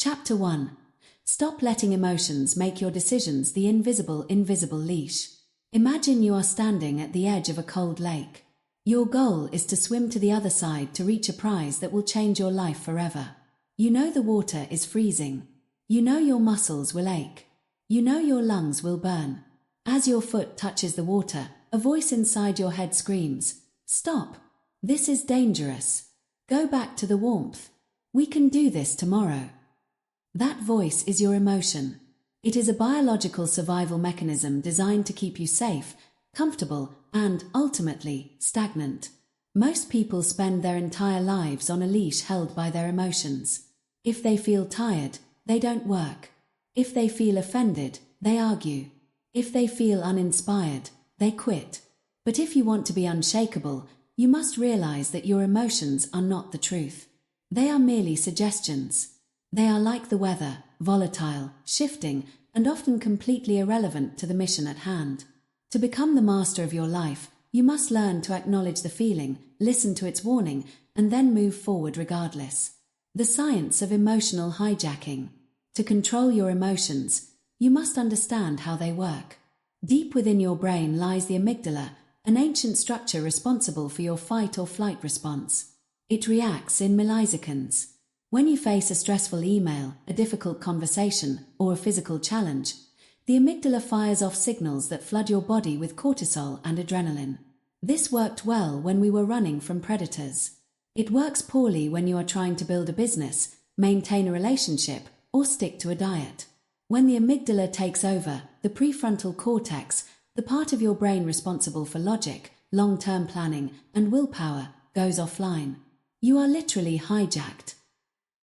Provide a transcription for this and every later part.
Chapter 1. Stop letting emotions make your decisions the invisible leash. Imagine you are standing at the edge of a cold lake. Your goal is to swim to the other side to reach a prize that will change your life forever. You know the water is freezing. You know your muscles will ache. You know your lungs will burn. As your foot touches the water, a voice inside your head screams, "Stop! This is dangerous. Go back to the warmth. We can do this tomorrow." That voice is your emotion. It is a biological survival mechanism designed to keep you safe, comfortable, and, ultimately, stagnant. Most people spend their entire lives on a leash held by their emotions. If they feel tired, they don't work. If they feel offended, they argue. If they feel uninspired, they quit. But if you want to be unshakable, you must realize that your emotions are not the truth. They are merely suggestions. They are like the weather, volatile, shifting, and often completely irrelevant to the mission at hand. To become the master of your life, you must learn to acknowledge the feeling, listen to its warning, and then move forward regardless. The science of emotional hijacking. To control your emotions, you must understand how they work. Deep within your brain lies the amygdala, an ancient structure responsible for your fight or flight response. It reacts in milliseconds. When you face a stressful email, a difficult conversation, or a physical challenge, the amygdala fires off signals that flood your body with cortisol and adrenaline. This worked well when we were running from predators. It works poorly when you are trying to build a business, maintain a relationship, or stick to a diet. When the amygdala takes over, the prefrontal cortex, the part of your brain responsible for logic, long-term planning, and willpower, goes offline. You are literally hijacked.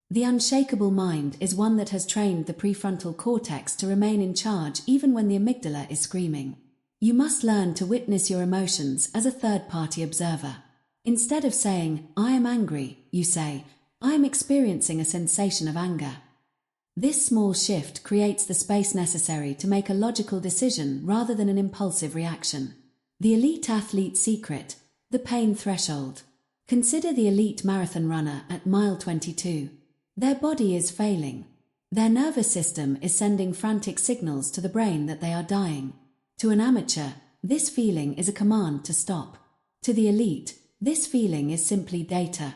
The unshakable mind is one that has trained the prefrontal cortex to remain in charge even when the amygdala is screaming. You must learn to witness your emotions as a third-party observer. Instead of saying, "I am angry," you say, "I am experiencing a sensation of anger." This small shift creates the space necessary to make a logical decision rather than an impulsive reaction. The elite athlete's secret, the pain threshold. Consider the elite marathon runner at mile 22. Their body is failing. Their nervous system is sending frantic signals to the brain that they are dying. To an amateur, this feeling is a command to stop. To the elite, this feeling is simply data.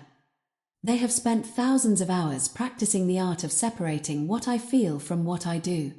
They have spent thousands of hours practicing the art of separating what I feel from what I do.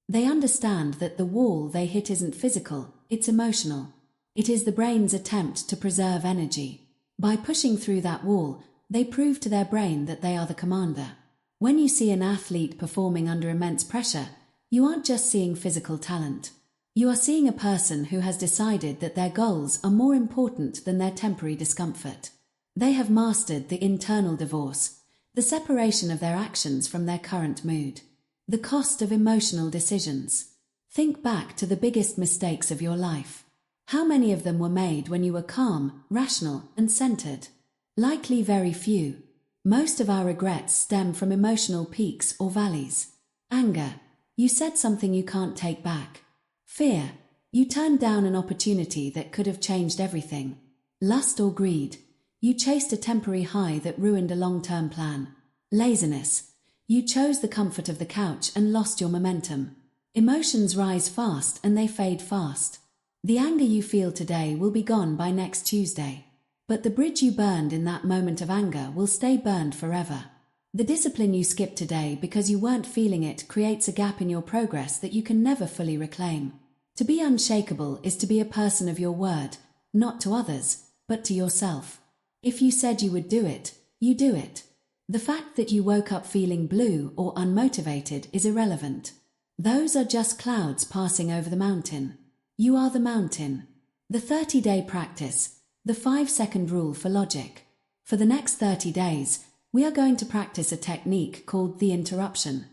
They understand that the wall they hit isn't physical, it's emotional. It is the brain's attempt to preserve energy. By pushing through that wall, they prove to their brain that they are the commander. When you see an athlete performing under immense pressure, you aren't just seeing physical talent. You are seeing a person who has decided that their goals are more important than their temporary discomfort. They have mastered the internal divorce, the separation of their actions from their current mood. The cost of emotional decisions. Think back to the biggest mistakes of your life. How many of them were made when you were calm, rational, and centered? Likely very few. Most of our regrets stem from emotional peaks or valleys. Anger. You said something you can't take back. Fear. You turned down an opportunity that could have changed everything. Lust or greed. You chased a temporary high that ruined a long-term plan. Laziness. You chose the comfort of the couch and lost your momentum. Emotions rise fast and they fade fast. The anger you feel today will be gone by next Tuesday. But the bridge you burned in that moment of anger will stay burned forever. The discipline you skipped today because you weren't feeling it creates a gap in your progress that you can never fully reclaim. To be unshakable is to be a person of your word, not to others, but to yourself. If you said you would do it, you do it. The fact that you woke up feeling blue or unmotivated is irrelevant. Those are just clouds passing over the mountain. You are the mountain. The 30-day practice. The 5-second rule for logic. For the next 30 days, we are going to practice a technique called the interruption.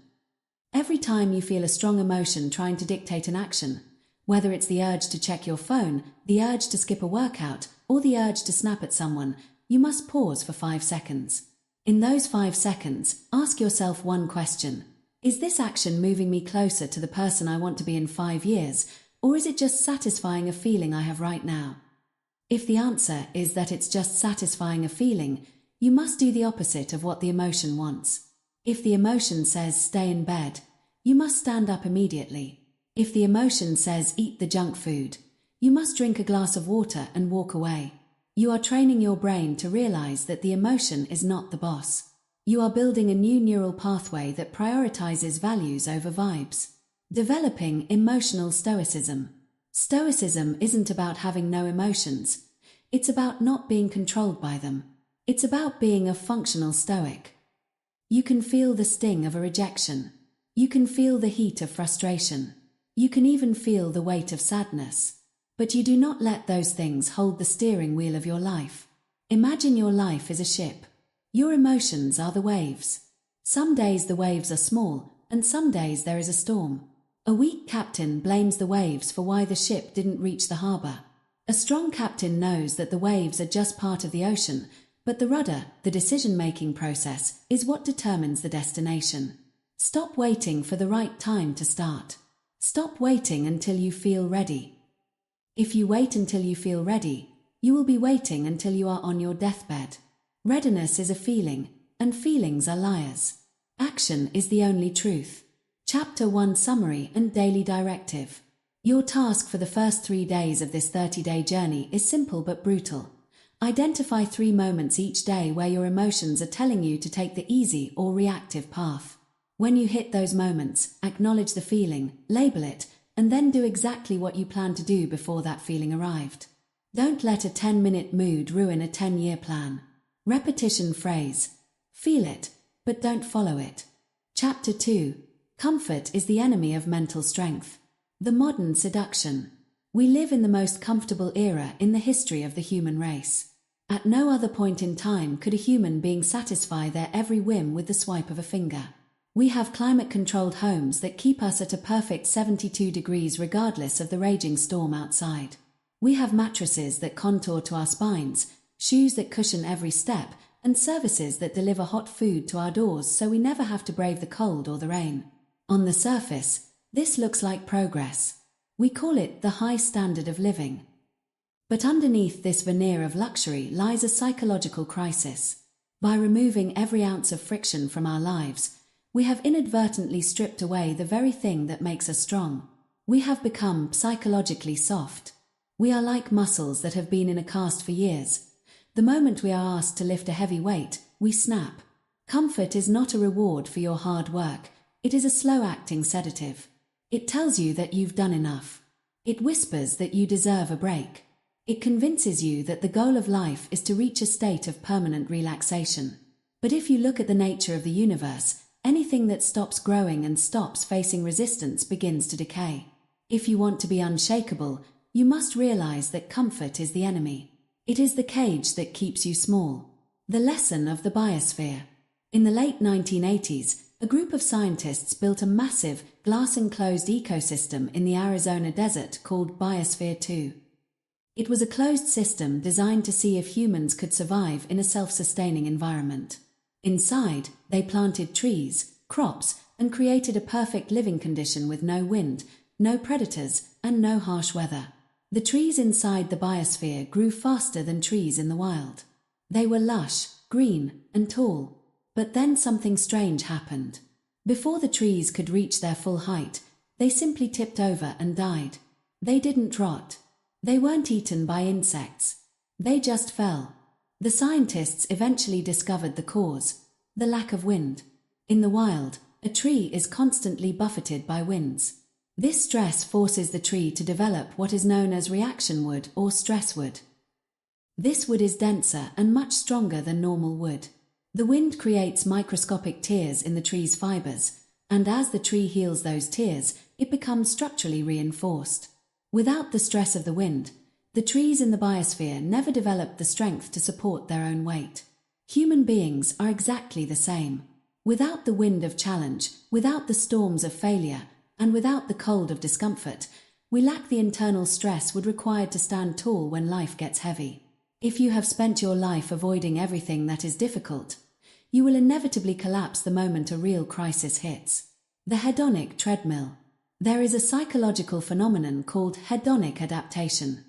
Every time you feel a strong emotion trying to dictate an action, whether it's the urge to check your phone, the urge to skip a workout, or the urge to snap at someone, you must pause for 5 seconds. In those 5 seconds, ask yourself one question. Is this action moving me closer to the person I want to be in 5 years, or is it just satisfying a feeling I have right now? If the answer is that it's just satisfying a feeling, you must do the opposite of what the emotion wants. If the emotion says stay in bed, you must stand up immediately. If the emotion says eat the junk food, you must drink a glass of water and walk away. You are training your brain to realize that the emotion is not the boss. You are building a new neural pathway that prioritizes values over vibes. Developing emotional stoicism. Stoicism isn't about having no emotions. It's about not being controlled by them. It's about being a functional stoic. You can feel the sting of a rejection. You can feel the heat of frustration. You can even feel the weight of sadness. But you do not let those things hold the steering wheel of your life. Imagine your life is a ship. Your emotions are the waves. Some days the waves are small, and some days there is a storm. A weak captain blames the waves for why the ship didn't reach the harbor. A strong captain knows that the waves are just part of the ocean, but the rudder, the decision-making process, is what determines the destination. Stop waiting for the right time to start. Stop waiting until you feel ready. If you wait until you feel ready, you will be waiting until you are on your deathbed. Readiness is a feeling, and feelings are liars. Action is the only truth. Chapter 1 Summary and Daily Directive. Your task for the first 3 days of this 30-day journey is simple but brutal. Identify 3 moments each day where your emotions are telling you to take the easy or reactive path. When you hit those moments, acknowledge the feeling, label it, and then do exactly what you planned to do before that feeling arrived. Don't let a 10-minute mood ruin a 10-year plan. Repetition phrase. Feel it, but don't follow it. Chapter 2. Comfort is the enemy of mental strength. The modern seduction. We live in the most comfortable era in the history of the human race. At no other point in time could a human being satisfy their every whim with the swipe of a finger. We have climate-controlled homes that keep us at a perfect 72 degrees regardless of the raging storm outside. We have mattresses that contour to our spines, shoes that cushion every step, and services that deliver hot food to our doors so we never have to brave the cold or the rain. On the surface, this looks like progress. We call it the high standard of living. But underneath this veneer of luxury lies a psychological crisis. By removing every ounce of friction from our lives, we have inadvertently stripped away the very thing that makes us strong. We have become psychologically soft. We are like muscles that have been in a cast for years. The moment we are asked to lift a heavy weight, we snap. Comfort is not a reward for your hard work. It is a slow-acting sedative. It tells you that you've done enough. It whispers that you deserve a break. It convinces you that the goal of life is to reach a state of permanent relaxation. But if you look at the nature of the universe, anything that stops growing and stops facing resistance begins to decay. If you want to be unshakable, you must realize that comfort is the enemy. It is the cage that keeps you small. The lesson of the biosphere. In the late 1980s, a group of scientists built a massive, glass-enclosed ecosystem in the Arizona desert called Biosphere 2. It was a closed system designed to see if humans could survive in a self-sustaining environment. Inside, they planted trees, crops, and created a perfect living condition with no wind, no predators, and no harsh weather. The trees inside the biosphere grew faster than trees in the wild. They were lush, green, and tall. But then something strange happened. Before the trees could reach their full height, they simply tipped over and died. They didn't rot. They weren't eaten by insects. They just fell. The scientists eventually discovered the cause: the lack of wind. In the wild, a tree is constantly buffeted by winds. This stress forces the tree to develop what is known as reaction wood or stress wood. This wood is denser and much stronger than normal wood. The wind creates microscopic tears in the tree's fibers, and as the tree heals those tears, it becomes structurally reinforced. Without the stress of the wind, the trees in the biosphere never developed the strength to support their own weight. Human beings are exactly the same. Without the wind of challenge, without the storms of failure, and without the cold of discomfort, we lack the internal stress required to stand tall when life gets heavy. If you have spent your life avoiding everything that is difficult, you will inevitably collapse the moment a real crisis hits. The hedonic treadmill. There is a psychological phenomenon called hedonic adaptation.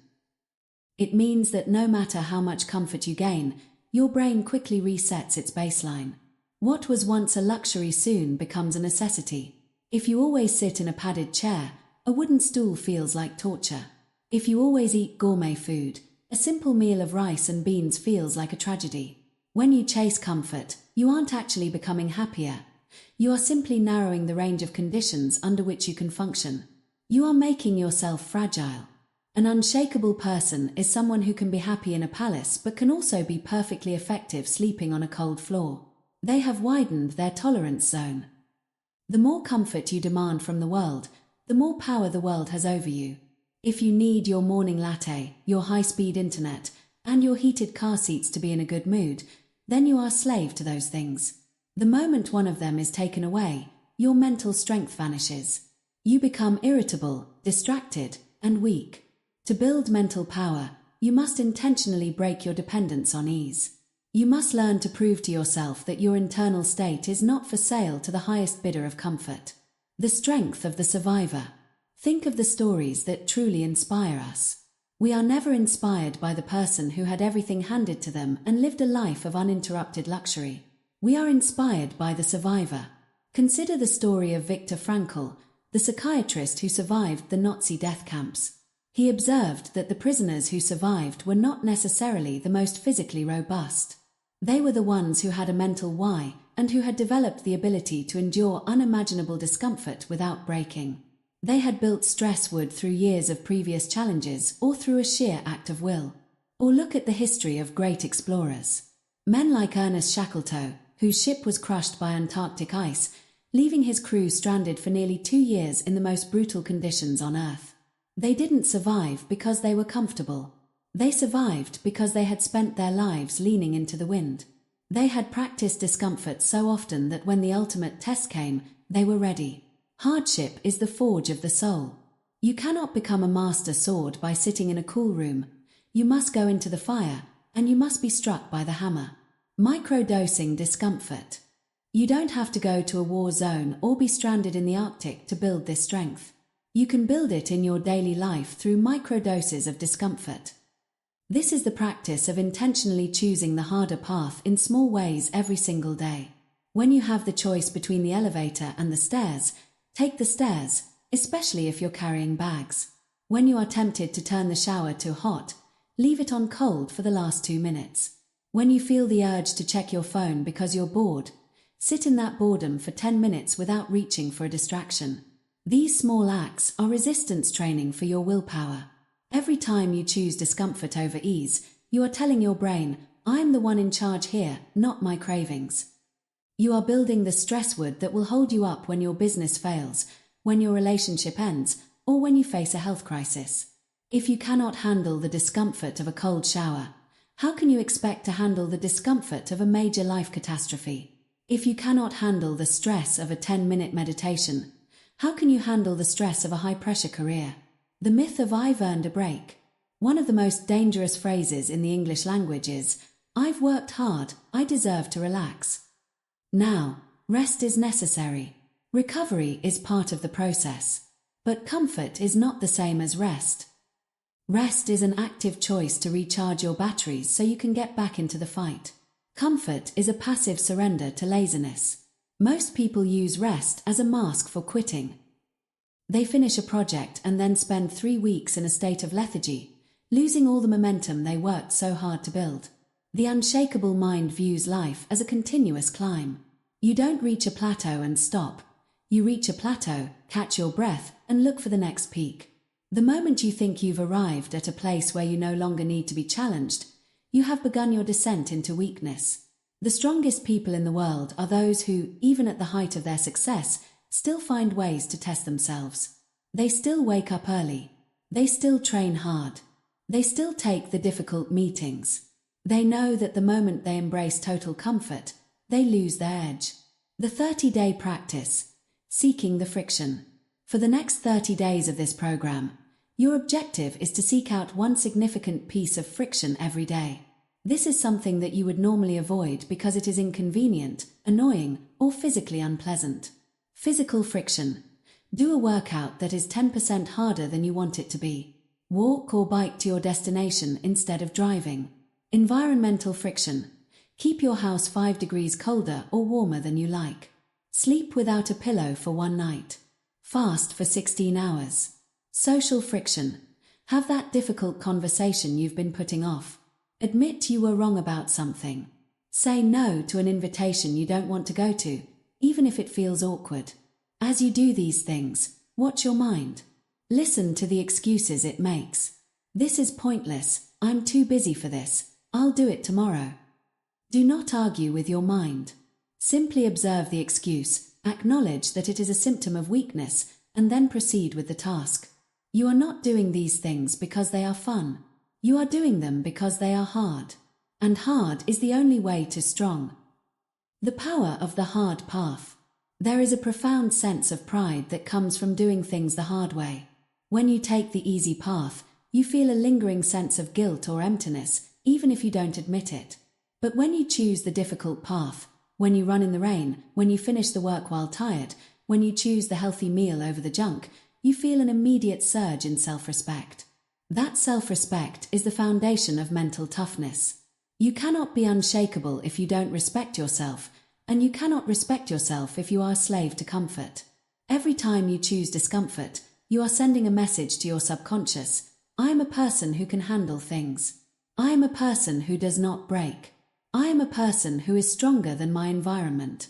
It means that no matter how much comfort you gain, your brain quickly resets its baseline. What was once a luxury soon becomes a necessity. If you always sit in a padded chair, a wooden stool feels like torture. If you always eat gourmet food, a simple meal of rice and beans feels like a tragedy. When you chase comfort, you aren't actually becoming happier. You are simply narrowing the range of conditions under which you can function. You are making yourself fragile. An unshakable person is someone who can be happy in a palace but can also be perfectly effective sleeping on a cold floor. They have widened their tolerance zone. The more comfort you demand from the world, the more power the world has over you. If you need your morning latte, your high-speed internet, and your heated car seats to be in a good mood, then you are a slave to those things. The moment one of them is taken away, your mental strength vanishes. You become irritable, distracted, and weak. To build mental power, you must intentionally break your dependence on ease. You must learn to prove to yourself that your internal state is not for sale to the highest bidder of comfort. The strength of the survivor. Think of the stories that truly inspire us. We are never inspired by the person who had everything handed to them and lived a life of uninterrupted luxury. We are inspired by the survivor. Consider the story of Viktor Frankl, the psychiatrist who survived the Nazi death camps. He observed that the prisoners who survived were not necessarily the most physically robust. They were the ones who had a mental why and who had developed the ability to endure unimaginable discomfort without breaking. They had built stress wood through years of previous challenges or through a sheer act of will. Or look at the history of great explorers. Men like Ernest Shackleton, whose ship was crushed by Antarctic ice, leaving his crew stranded for nearly 2 years in the most brutal conditions on Earth. They didn't survive because they were comfortable. They survived because they had spent their lives leaning into the wind. They had practiced discomfort so often that when the ultimate test came, they were ready. Hardship is the forge of the soul. You cannot become a master sword by sitting in a cool room. You must go into the fire, and you must be struck by the hammer. Microdosing discomfort. You don't have to go to a war zone or be stranded in the Arctic to build this strength. You can build it in your daily life through microdoses of discomfort. This is the practice of intentionally choosing the harder path in small ways every single day. When you have the choice between the elevator and the stairs, take the stairs, especially if you're carrying bags. When you are tempted to turn the shower to hot, leave it on cold for the last 2 minutes. When you feel the urge to check your phone because you're bored, sit in that boredom for 10 minutes without reaching for a distraction. These small acts are resistance training for your willpower. Every time you choose discomfort over ease, you are telling your brain, I'm the one in charge here, not my cravings. You are building the stress wood that will hold you up when your business fails, when your relationship ends, or when you face a health crisis. If you cannot handle the discomfort of a cold shower, how can you expect to handle the discomfort of a major life catastrophe? If you cannot handle the stress of a 10-minute meditation, how can you handle the stress of a high-pressure career? The myth of I've earned a break. One of the most dangerous phrases in the English language is, I've worked hard, I deserve to relax. Now, rest is necessary. Recovery is part of the process. But comfort is not the same as rest. Rest is an active choice to recharge your batteries so you can get back into the fight. Comfort is a passive surrender to laziness. Most people use rest as a mask for quitting. They finish a project and then spend 3 weeks in a state of lethargy, losing all the momentum they worked so hard to build. The unshakable mind views life as a continuous climb. You don't reach a plateau and stop. You reach a plateau, catch your breath, and look for the next peak. The moment you think you've arrived at a place where you no longer need to be challenged, you have begun your descent into weakness. The strongest people in the world are those who, even at the height of their success, still find ways to test themselves. They still wake up early. They still train hard. They still take the difficult meetings. They know that the moment they embrace total comfort, they lose their edge. The 30-day practice. Seeking the friction. For the next 30 days of this program, your objective is to seek out one significant piece of friction every day. This is something that you would normally avoid because it is inconvenient, annoying, or physically unpleasant. Physical friction. Do a workout that is 10% harder than you want it to be. Walk or bike to your destination instead of driving. Environmental friction. Keep your house 5 degrees colder or warmer than you like. Sleep without a pillow for 1 night. Fast for 16 hours. Social friction. Have that difficult conversation you've been putting off. Admit you were wrong about something. Say no to an invitation you don't want to go to, even if it feels awkward. As you do these things, watch your mind. Listen to the excuses it makes. This is pointless, I'm too busy for this, I'll do it tomorrow. Do not argue with your mind. Simply observe the excuse, acknowledge that it is a symptom of weakness, and then proceed with the task. You are not doing these things because they are fun. You are doing them because they are hard. And hard is the only way to strong. The power of the hard path. There is a profound sense of pride that comes from doing things the hard way. When you take the easy path, you feel a lingering sense of guilt or emptiness, even if you don't admit it. But when you choose the difficult path, when you run in the rain, when you finish the work while tired, when you choose the healthy meal over the junk, you feel an immediate surge in self-respect. That self-respect is the foundation of mental toughness. You cannot be unshakable if you don't respect yourself, and you cannot respect yourself if you are a slave to comfort. Every time you choose discomfort, you are sending a message to your subconscious: I am a person who can handle things. I am a person who does not break. I am a person who is stronger than my environment.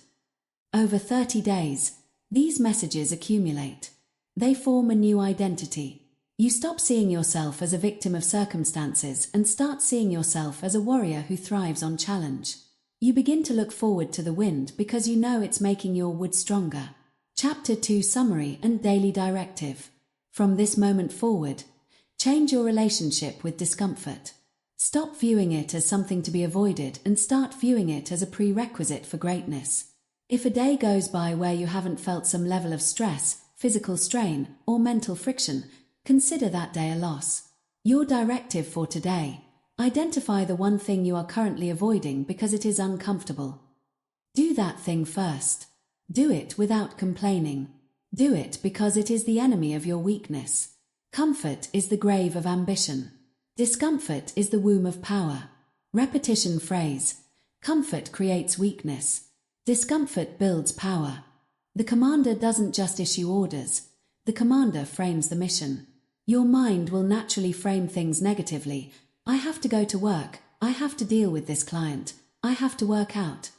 Over 30 days, these messages accumulate. They form a new identity. You stop seeing yourself as a victim of circumstances and start seeing yourself as a warrior who thrives on challenge. You begin to look forward to the wind because you know it's making your wood stronger. Chapter 2 Summary and Daily Directive. From this moment forward, change your relationship with discomfort. Stop viewing it as something to be avoided and start viewing it as a prerequisite for greatness. If a day goes by where you haven't felt some level of stress, physical strain, or mental friction, consider that day a loss. Your directive for today: identify the one thing you are currently avoiding because it is uncomfortable. Do that thing first. Do it without complaining. Do it because it is the enemy of your weakness. Comfort is the grave of ambition. Discomfort is the womb of power. Repetition phrase: comfort creates weakness. Discomfort builds power. The commander doesn't just issue orders. The commander frames the mission. Your mind will naturally frame things negatively. I have to go to work. I have to deal with this client. I have to work out.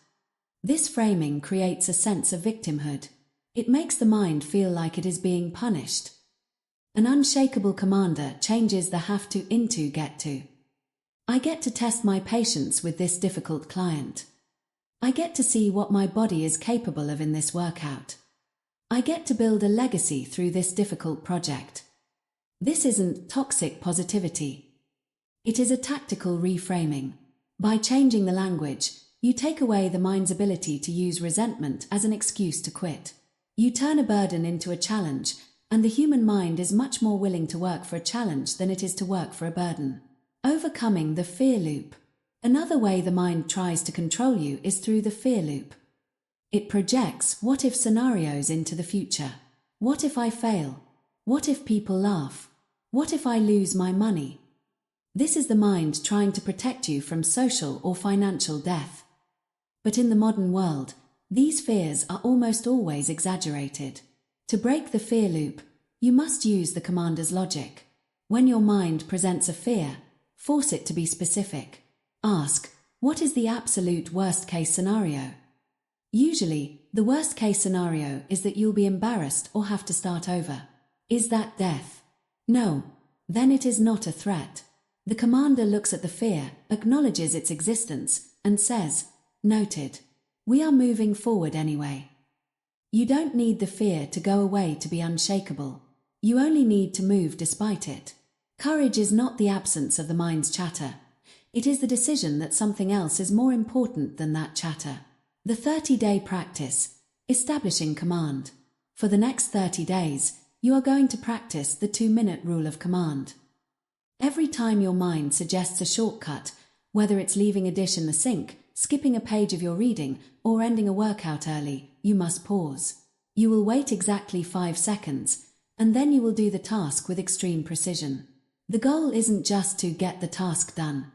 This framing creates a sense of victimhood. It makes the mind feel like it is being punished. An unshakable commander changes the have to into get to. I get to test my patience with this difficult client. I get to see what my body is capable of in this workout. I get to build a legacy through this difficult project. This isn't toxic positivity. It is a tactical reframing. By changing the language, you take away the mind's ability to use resentment as an excuse to quit. You turn a burden into a challenge, and the human mind is much more willing to work for a challenge than it is to work for a burden. Overcoming the fear loop. Another way the mind tries to control you is through the fear loop. It projects what-if scenarios into the future. What if I fail? What if people laugh? What if I lose my money? This is the mind trying to protect you from social or financial death. But in the modern world, these fears are almost always exaggerated. To break the fear loop, you must use the commander's logic. When your mind presents a fear, force it to be specific. Ask, what is the absolute worst-case scenario? Usually, the worst-case scenario is that you'll be embarrassed or have to start over. Is that death? No. Then it is not a threat. The commander looks at the fear, acknowledges its existence, and says, noted. We are moving forward anyway. You don't need the fear to go away to be unshakable. You only need to move despite it. Courage is not the absence of the mind's chatter. It is the decision that something else is more important than that chatter. The 30-day practice. Establishing command. For the next 30 days, you are going to practice the 2-minute rule of command. Every time your mind suggests a shortcut, whether it's leaving a dish in the sink, skipping a page of your reading, or ending a workout early, you must pause. You will wait exactly 5 seconds, and then you will do the task with extreme precision. The goal isn't just to get the task done.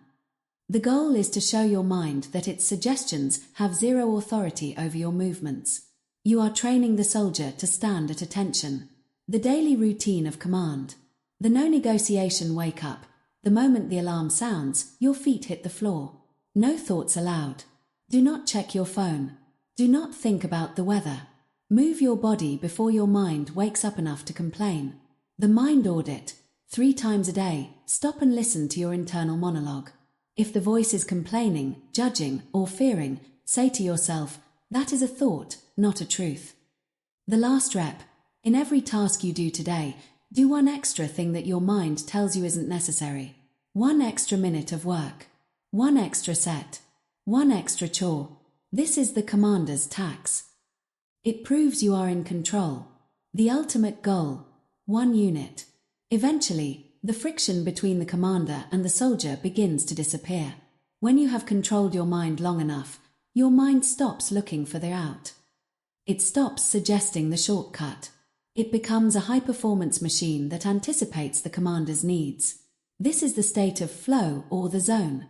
The goal is to show your mind that its suggestions have zero authority over your movements. You are training the soldier to stand at attention. The daily routine of command. The no negotiation wake up. The moment the alarm sounds, your feet hit the floor. No thoughts allowed. Do not check your phone. Do not think about the weather. Move your body before your mind wakes up enough to complain. The mind audit. 3 times a day, stop and listen to your internal monologue. If the voice is complaining, judging, or fearing, say to yourself, that is a thought, not a truth. The last rep. In every task you do today, do one extra thing that your mind tells you isn't necessary. 1 extra minute of work. 1 extra set. 1 extra chore. This is the commander's tax. It proves you are in control. The ultimate goal. 1 unit. Eventually, the friction between the commander and the soldier begins to disappear. When you have controlled your mind long enough, your mind stops looking for the out. It stops suggesting the shortcut. It becomes a high-performance machine that anticipates the commander's needs. This is the state of flow or the zone.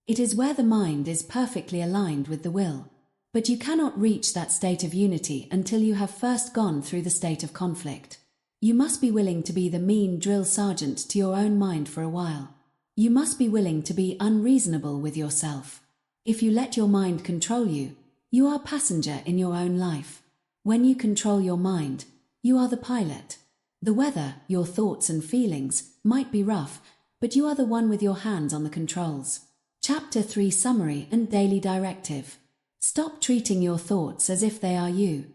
It is where the mind is perfectly aligned with the will. But you cannot reach that state of unity until you have first gone through the state of conflict. You must be willing to be the mean drill sergeant to your own mind for a while. You must be willing to be unreasonable with yourself. If you let your mind control you, you are passenger in your own life. When you control your mind, you are the pilot. The weather, your thoughts and feelings, might be rough, but you are the one with your hands on the controls. Chapter 3 Summary and Daily Directive. Stop treating your thoughts as if they are you.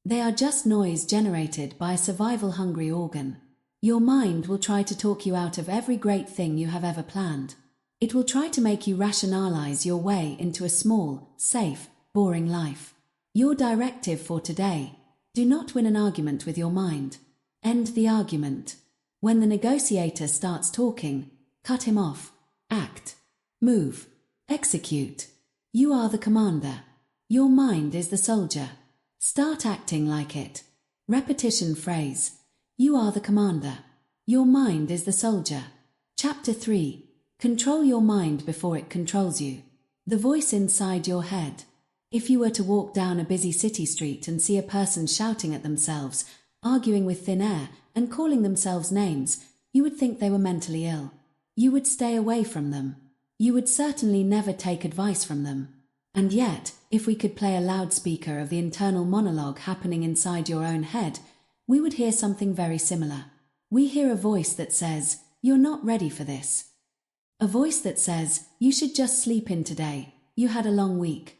They are just noise generated by a survival-hungry organ. Your mind will try to talk you out of every great thing you have ever planned. It will try to make you rationalize your way into a small, safe, boring life. Your directive for today: do not win an argument with your mind. End the argument. When the negotiator starts talking, cut him off. Act. Move. Execute. You are the commander. Your mind is the soldier. Start acting like it. Repetition phrase. You are the commander. Your mind is the soldier. Chapter 3. Control your mind before it controls you. The voice inside your head. If you were to walk down a busy city street and see a person shouting at themselves, arguing with thin air, and calling themselves names, you would think they were mentally ill. You would stay away from them. You would certainly never take advice from them. And yet, if we could play a loudspeaker of the internal monologue happening inside your own head, we would hear something very similar. We hear a voice that says, "You're not ready for this." A voice that says, "You should just sleep in today. You had a long week."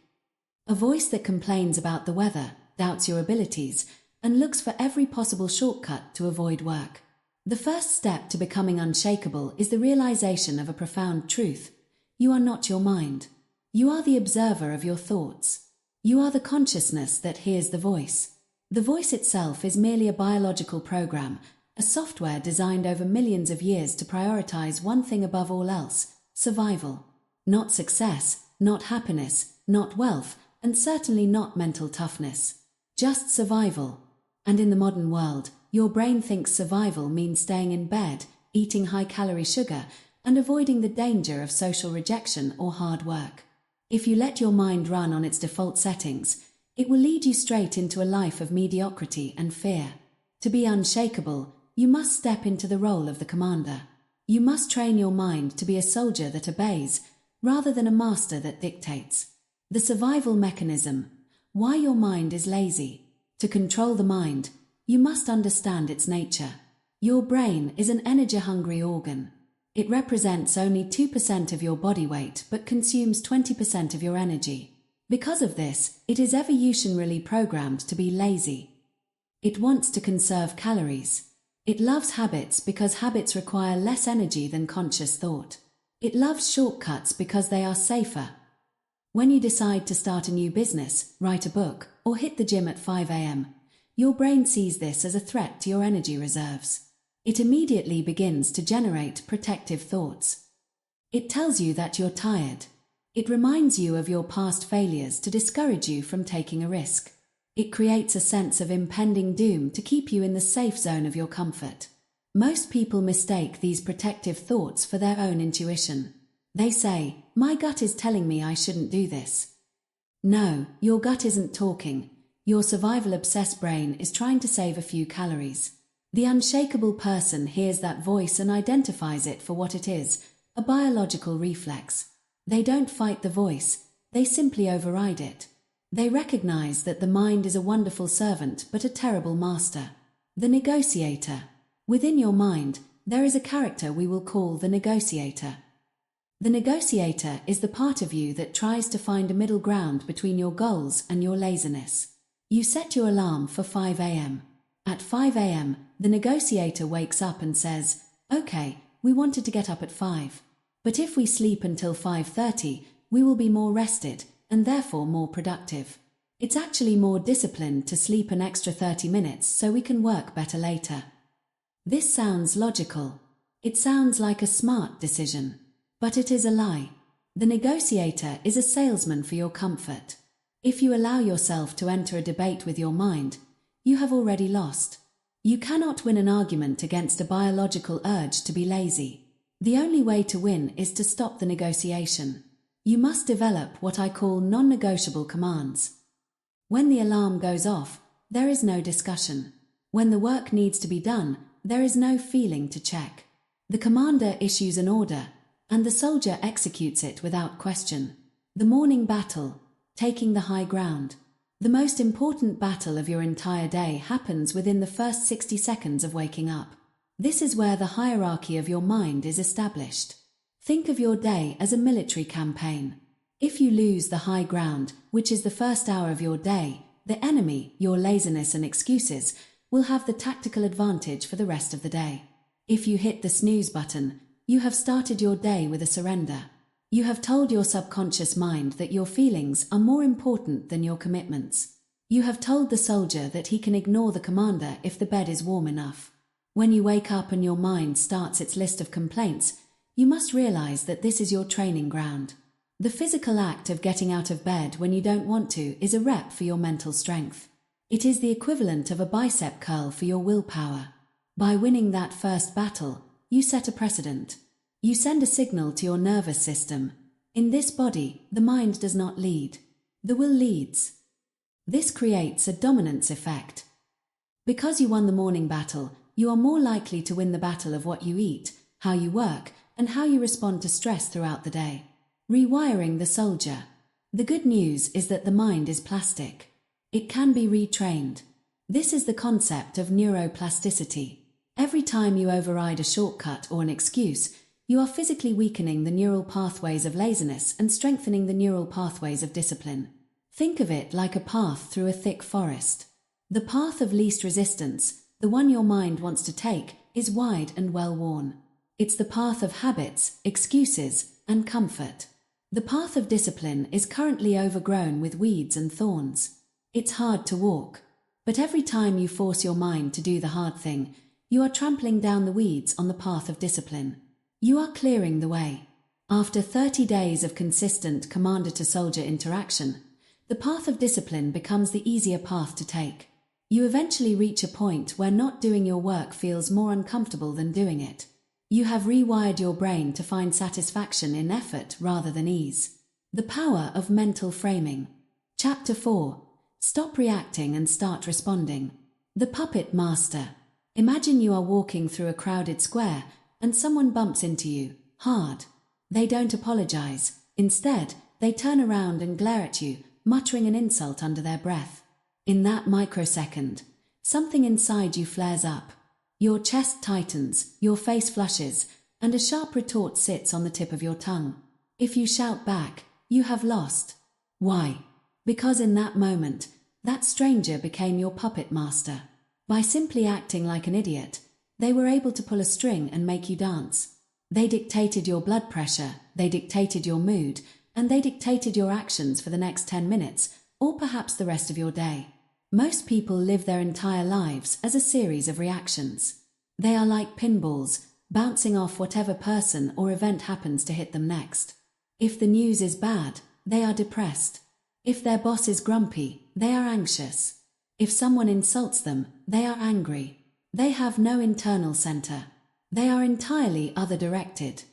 A voice that complains about the weather, doubts your abilities, and looks for every possible shortcut to avoid work. The first step to becoming unshakable is the realization of a profound truth. You are not your mind. You are the observer of your thoughts. You are the consciousness that hears the voice. The voice itself is merely a biological program, a software designed over millions of years to prioritize one thing above all else: survival. Not success, not happiness, not wealth, and certainly not mental toughness. Just survival. And in the modern world, your brain thinks survival means staying in bed, eating high-calorie sugar, and avoiding the danger of social rejection or hard work. If you let your mind run on its default settings, it will lead you straight into a life of mediocrity and fear. To be unshakable, you must step into the role of the commander. You must train your mind to be a soldier that obeys, rather than a master that dictates. The survival mechanism. Why your mind is lazy. To control the mind, you must understand its nature. Your brain is an energy-hungry organ. It represents only 2% of your body weight but consumes 20% of your energy. Because of this, it is evolutionarily programmed to be lazy. It wants to conserve calories. It loves habits because habits require less energy than conscious thought. It loves shortcuts because they are safer. When you decide to start a new business, write a book, or hit the gym at 5 a.m., your brain sees this as a threat to your energy reserves. It immediately begins to generate protective thoughts. It tells you that you're tired. It reminds you of your past failures to discourage you from taking a risk. It creates a sense of impending doom to keep you in the safe zone of your comfort. Most people mistake these protective thoughts for their own intuition. They say, "My gut is telling me I shouldn't do this." No, your gut isn't talking. Your survival-obsessed brain is trying to save a few calories. The unshakable person hears that voice and identifies it for what it is, a biological reflex. They don't fight the voice, they simply override it. They recognize that the mind is a wonderful servant but a terrible master. The negotiator. Within your mind, there is a character we will call the negotiator. The negotiator is the part of you that tries to find a middle ground between your goals and your laziness. You set your alarm for 5 a.m. At 5 a.m., the negotiator wakes up and says, "Okay, we wanted to get up at 5. But if we sleep until 5:30, we will be more rested and therefore more productive. It's actually more disciplined to sleep an extra 30 minutes so we can work better later." This sounds logical. It sounds like a smart decision. But it is a lie. The negotiator is a salesman for your comfort. If you allow yourself to enter a debate with your mind, you have already lost. You cannot win an argument against a biological urge to be lazy. The only way to win is to stop the negotiation. You must develop what I call non-negotiable commands. When the alarm goes off, there is no discussion. When the work needs to be done, there is no feeling to check. The commander issues an order, and the soldier executes it without question. The morning battle, taking the high ground. The most important battle of your entire day happens within the first 60 seconds of waking up. This is where the hierarchy of your mind is established. Think of your day as a military campaign. If you lose the high ground, which is the first hour of your day, the enemy, your laziness and excuses, will have the tactical advantage for the rest of the day. If you hit the snooze button, you have started your day with a surrender. You have told your subconscious mind that your feelings are more important than your commitments. You have told the soldier that he can ignore the commander if the bed is warm enough. When you wake up and your mind starts its list of complaints, you must realize that this is your training ground. The physical act of getting out of bed when you don't want to is a rep for your mental strength. It is the equivalent of a bicep curl for your willpower. By winning that first battle, you set a precedent. You send a signal to your nervous system. In this body, the mind does not lead. The will leads. This creates a dominance effect. Because you won the morning battle, you are more likely to win the battle of what you eat, how you work, and how you respond to stress throughout the day. Rewiring the soldier. The good news is that the mind is plastic. It can be retrained. This is the concept of neuroplasticity. Every time you override a shortcut or an excuse, you are physically weakening the neural pathways of laziness and strengthening the neural pathways of discipline. Think of it like a path through a thick forest. The path of least resistance, the one your mind wants to take, is wide and well-worn. It's the path of habits, excuses, and comfort. The path of discipline is currently overgrown with weeds and thorns. It's hard to walk. But every time you force your mind to do the hard thing, you are trampling down the weeds on the path of discipline. You are clearing the way. After 30 days of consistent commander-to-soldier interaction, the path of discipline becomes the easier path to take. You eventually reach a point where not doing your work feels more uncomfortable than doing it. You have rewired your brain to find satisfaction in effort rather than ease. The power of mental framing. Chapter 4. Stop reacting and start responding. The puppet master. Imagine you are walking through a crowded square and someone bumps into you, hard. They don't apologize. Instead, they turn around and glare at you, muttering an insult under their breath. In that microsecond, something inside you flares up. Your chest tightens, your face flushes, and a sharp retort sits on the tip of your tongue. If you shout back, you have lost. Why? Because in that moment, that stranger became your puppet master. By simply acting like an idiot, they were able to pull a string and make you dance. They dictated your blood pressure, they dictated your mood, and they dictated your actions for the next 10 minutes, or perhaps the rest of your day. Most people live their entire lives as a series of reactions. They are like pinballs, bouncing off whatever person or event happens to hit them next. If the news is bad, they are depressed. If their boss is grumpy, they are anxious. If someone insults them, they are angry. They have no internal center. They are entirely other-directed.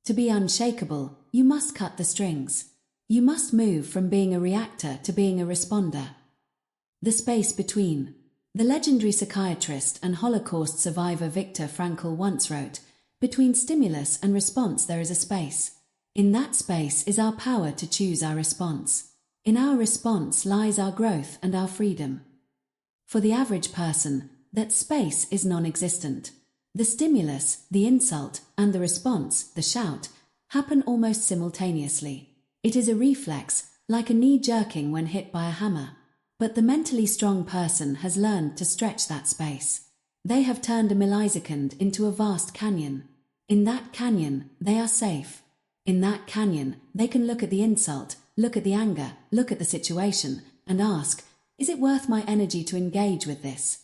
To be unshakable, you must cut the strings. You must move from being a reactor to being a responder. The space between. The legendary psychiatrist and Holocaust survivor Viktor Frankl once wrote, "Between stimulus and response there is a space. In that space is our power to choose our response. In our response lies our growth and our freedom." For the average person, that space is non-existent. The stimulus, the insult, and the response, the shout, happen almost simultaneously. It is a reflex, like a knee jerking when hit by a hammer. But the mentally strong person has learned to stretch that space. They have turned a millisecond into a vast canyon. In that canyon, they are safe. In that canyon, they can look at the insult, look at the anger, look at the situation, and ask, is it worth my energy to engage with this?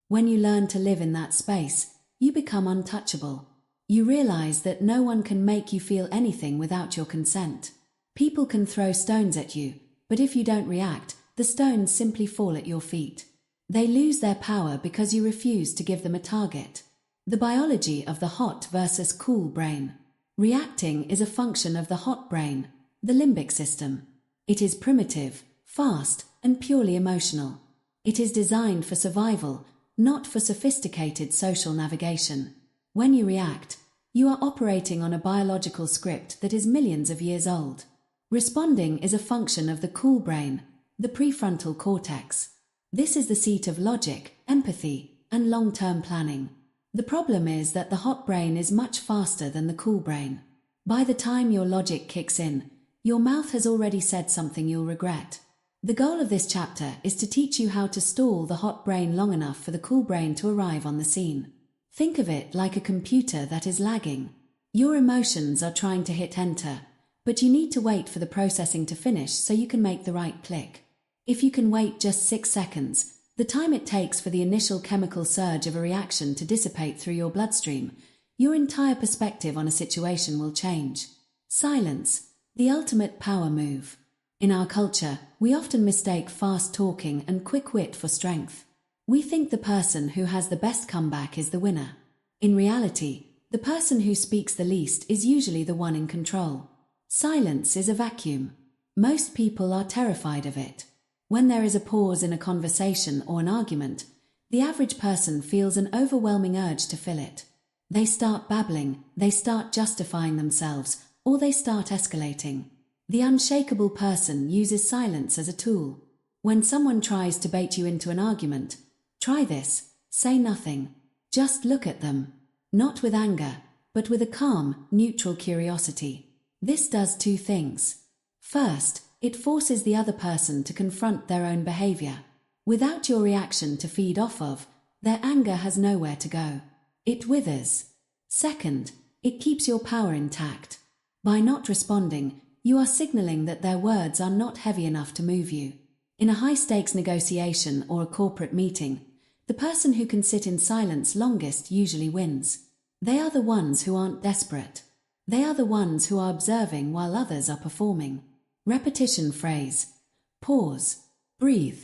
When you learn to live in that space, you become untouchable. You realize that no one can make you feel anything without your consent. People can throw stones at you, but if you don't react, the stones simply fall at your feet. They lose their power because you refuse to give them a target. The biology of the hot versus cool brain. Reacting is a function of the hot brain, the limbic system. It is primitive, fast, and purely emotional. It is designed for survival, not for sophisticated social navigation. When you react, you are operating on a biological script that is millions of years old. Responding is a function of the cool brain, the prefrontal cortex. This is the seat of logic, empathy, and long-term planning. The problem is that the hot brain is much faster than the cool brain. By the time your logic kicks in, your mouth has already said something you'll regret. The goal of this chapter is to teach you how to stall the hot brain long enough for the cool brain to arrive on the scene. Think of it like a computer that is lagging. Your emotions are trying to hit enter, but you need to wait for the processing to finish so you can make the right click. If you can wait just 6 seconds, the time it takes for the initial chemical surge of a reaction to dissipate through your bloodstream, your entire perspective on a situation will change. Silence, the ultimate power move. In our culture, we often mistake fast talking and quick wit for strength. We think the person who has the best comeback is the winner. In reality, the person who speaks the least is usually the one in control. Silence is a vacuum. Most people are terrified of it. When there is a pause in a conversation or an argument, the average person feels an overwhelming urge to fill it. They start babbling, they start justifying themselves, or they start escalating. The unshakable person uses silence as a tool. When someone tries to bait you into an argument, try this: say nothing. Just look at them. Not with anger, but with a calm, neutral curiosity. This does 2 things. First, it forces the other person to confront their own behavior. Without your reaction to feed off of, their anger has nowhere to go. It withers. Second, it keeps your power intact. By not responding, you are signaling that their words are not heavy enough to move you. In a high-stakes negotiation or a corporate meeting, the person who can sit in silence longest usually wins. They are the ones who aren't desperate. They are the ones who are observing while others are performing. Repetition phrase. Pause. Breathe.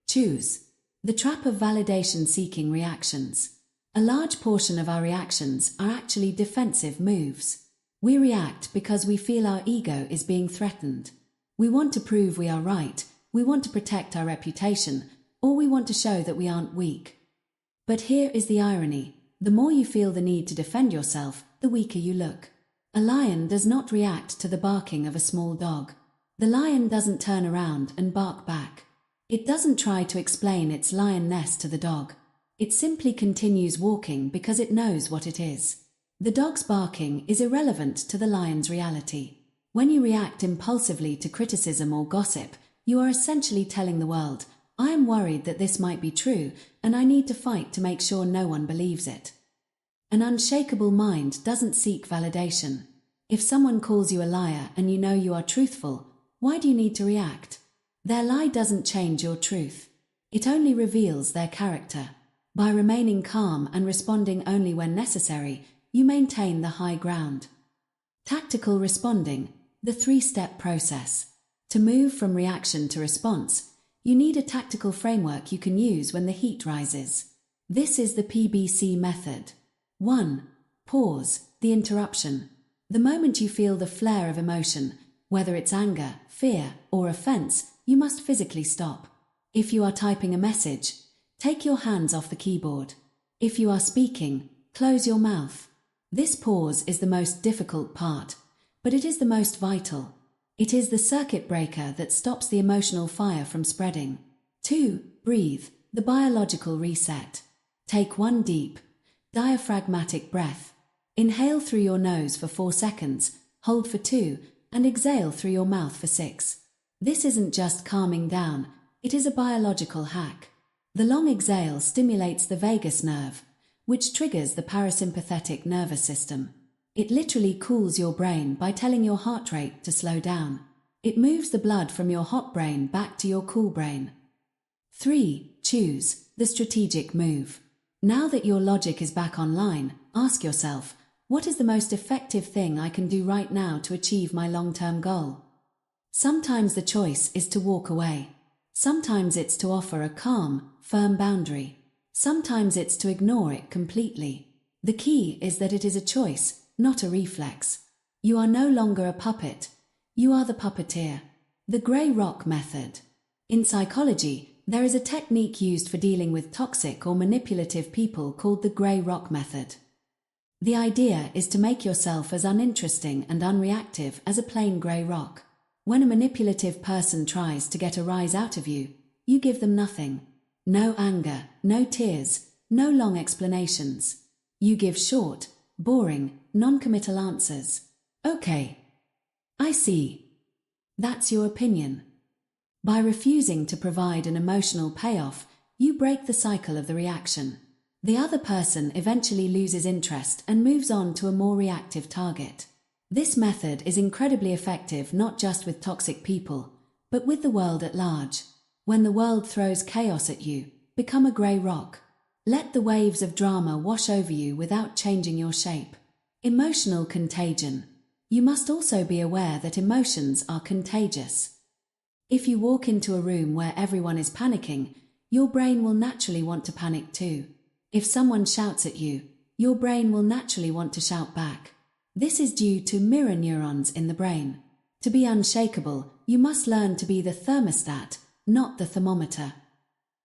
Choose. The trap of validation-seeking reactions. A large portion of our reactions are actually defensive moves. We react because we feel our ego is being threatened. We want to prove we are right, we want to protect our reputation, or we want to show that we aren't weak. But here is the irony: the more you feel the need to defend yourself, the weaker you look. A lion does not react to the barking of a small dog. The lion doesn't turn around and bark back. It doesn't try to explain its lionness to the dog. It simply continues walking because it knows what it is. The dog's barking is irrelevant to the lion's reality. When you react impulsively to criticism or gossip, you are essentially telling the world, I am worried that this might be true, and I need to fight to make sure no one believes it. An unshakable mind doesn't seek validation. If someone calls you a liar and you know you are truthful, why do you need to react? Their lie doesn't change your truth. It only reveals their character. By remaining calm and responding only when necessary, you maintain the high ground. Tactical responding, the 3-step process. To move from reaction to response, you need a tactical framework you can use when the heat rises. This is the PBC method. 1. Pause, the interruption. The moment you feel the flare of emotion, whether it's anger, fear, or offense, you must physically stop. If you are typing a message, take your hands off the keyboard. If you are speaking, close your mouth. This pause is the most difficult part, but it is the most vital. It is the circuit breaker that stops the emotional fire from spreading. 2. Breathe, the biological reset. Take one deep, diaphragmatic breath. Inhale through your nose for 4 seconds, hold for 2, and exhale through your mouth for 6. This isn't just calming down, it is a biological hack. The long exhale stimulates the vagus nerve, which triggers the parasympathetic nervous system. It literally cools your brain by telling your heart rate to slow down. It moves the blood from your hot brain back to your cool brain. 3. Choose the strategic move. Now that your logic is back online, ask yourself, what is the most effective thing I can do right now to achieve my long-term goal? Sometimes the choice is to walk away. Sometimes it's to offer a calm, firm boundary. Sometimes it's to ignore it completely. The key is that it is a choice, not a reflex. You are no longer a puppet. You are the puppeteer. The grey rock method. In psychology, there is a technique used for dealing with toxic or manipulative people called the grey rock method. The idea is to make yourself as uninteresting and unreactive as a plain grey rock. When a manipulative person tries to get a rise out of you, you give them nothing. No anger, no tears, no long explanations. You give short, boring, non-committal answers. Okay. I see. That's your opinion. By refusing to provide an emotional payoff, you break the cycle of the reaction. The other person eventually loses interest and moves on to a more reactive target. This method is incredibly effective not just with toxic people, but with the world at large. When the world throws chaos at you, become a grey rock. Let the waves of drama wash over you without changing your shape. Emotional contagion. You must also be aware that emotions are contagious. If you walk into a room where everyone is panicking, your brain will naturally want to panic too. If someone shouts at you, your brain will naturally want to shout back. This is due to mirror neurons in the brain. To be unshakable, you must learn to be the thermostat, not the thermometer.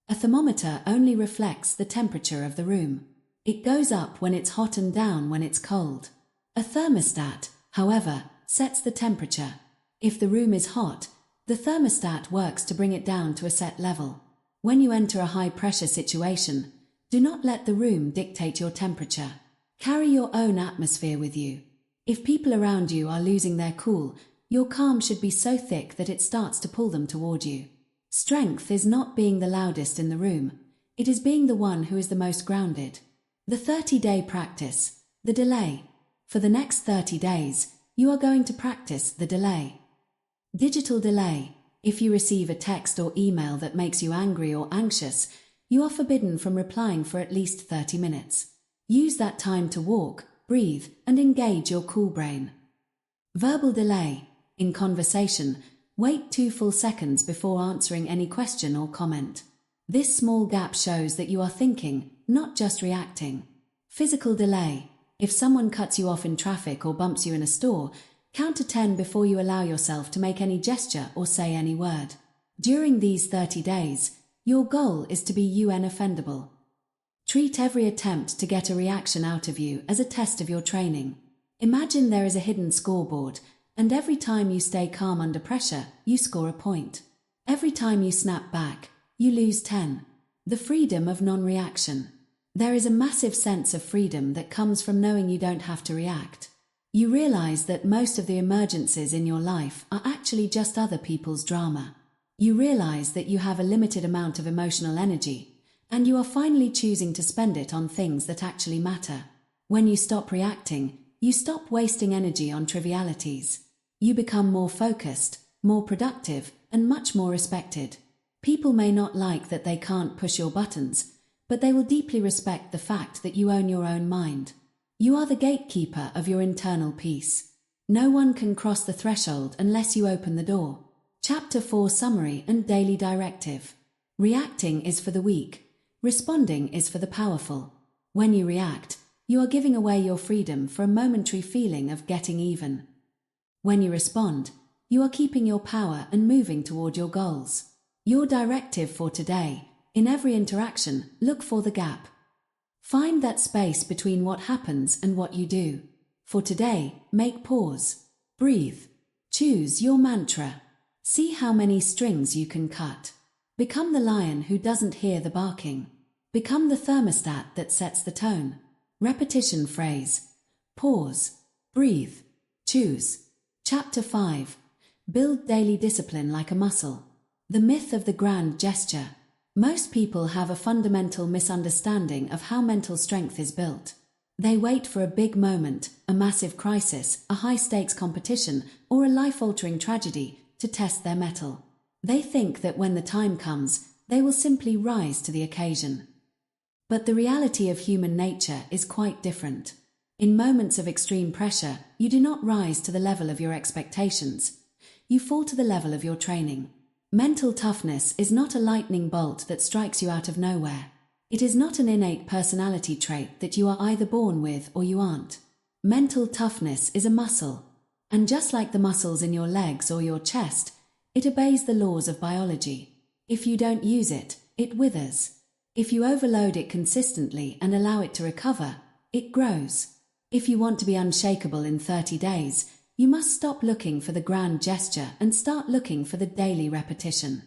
A thermometer only reflects the temperature of the room. It goes up when it's hot and down when it's cold. A thermostat, however, sets the temperature. If the room is hot, the thermostat works to bring it down to a set level. When you enter a high-pressure situation, do not let the room dictate your temperature. Carry your own atmosphere with you. If people around you are losing their cool, your calm should be so thick that it starts to pull them toward you. Strength is not being the loudest in the room. It is being the one who is the most grounded. The 30-day practice, the delay. For the next 30 days, you are going to practice the delay. Digital delay. If you receive a text or email that makes you angry or anxious, you are forbidden from replying for at least 30 minutes. Use that time to walk, breathe, and engage your cool brain. Verbal delay. In conversation, wait 2 full seconds before answering any question or comment. This small gap shows that you are thinking, not just reacting. Physical delay. If someone cuts you off in traffic or bumps you in a store, count to 10 before you allow yourself to make any gesture or say any word. During these 30 days, your goal is to be unoffendable. Treat every attempt to get a reaction out of you as a test of your training. Imagine there is a hidden scoreboard, and every time you stay calm under pressure, you score a point. Every time you snap back, you lose 10. The freedom of non-reaction. There is a massive sense of freedom that comes from knowing you don't have to react. You realize that most of the emergencies in your life are actually just other people's drama. You realize that you have a limited amount of emotional energy, and you are finally choosing to spend it on things that actually matter. When you stop reacting, you stop wasting energy on trivialities. You become more focused, more productive, and much more respected. People may not like that they can't push your buttons, but they will deeply respect the fact that you own your own mind. You are the gatekeeper of your internal peace. No one can cross the threshold unless you open the door. Chapter 4 Summary and Daily Directive. Reacting is for the weak. Responding is for the powerful. When you react, You are giving away your freedom for a momentary feeling of getting even. When you respond, you are keeping your power and moving toward your goals. Your directive for today: in every interaction, look for the gap. Find that space between what happens and what you do. For today, make pause. Breathe. Choose your mantra. See how many strings you can cut. Become the lion who doesn't hear the barking. Become the thermostat that sets the tone. Repetition phrase. Pause. Breathe. Choose. Chapter 5. Build daily discipline like a muscle. The myth of the grand gesture. Most people have a fundamental misunderstanding of how mental strength is built. They wait for a big moment, a massive crisis, a high-stakes competition, or a life-altering tragedy to test their mettle. They think that when the time comes, they will simply rise to the occasion. But the reality of human nature is quite different. In moments of extreme pressure, you do not rise to the level of your expectations. You fall to the level of your training. Mental toughness is not a lightning bolt that strikes you out of nowhere. It is not an innate personality trait that you are either born with or you aren't. Mental toughness is a muscle. And just like the muscles in your legs or your chest, it obeys the laws of biology. If you don't use it, it withers. If you overload it consistently and allow it to recover, it grows. If you want to be unshakable in 30 days, you must stop looking for the grand gesture and start looking for the daily repetition.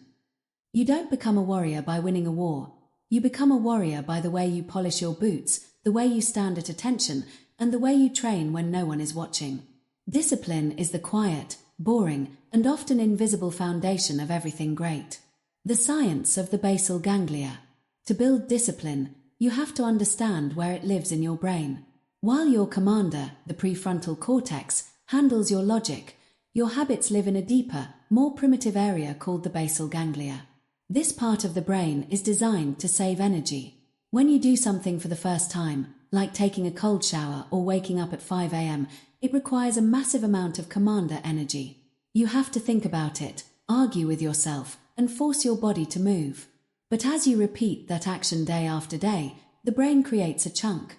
You don't become a warrior by winning a war. You become a warrior by the way you polish your boots, the way you stand at attention, and the way you train when no one is watching. Discipline is the quiet, boring, and often invisible foundation of everything great. The science of the basal ganglia. To build discipline, you have to understand where it lives in your brain. While your commander, the prefrontal cortex, handles your logic, your habits live in a deeper, more primitive area called the basal ganglia. This part of the brain is designed to save energy. When you do something for the first time, like taking a cold shower or waking up at 5 a.m., it requires a massive amount of commander energy. You have to think about it, argue with yourself, and force your body to move. But as you repeat that action day after day, the brain creates a chunk.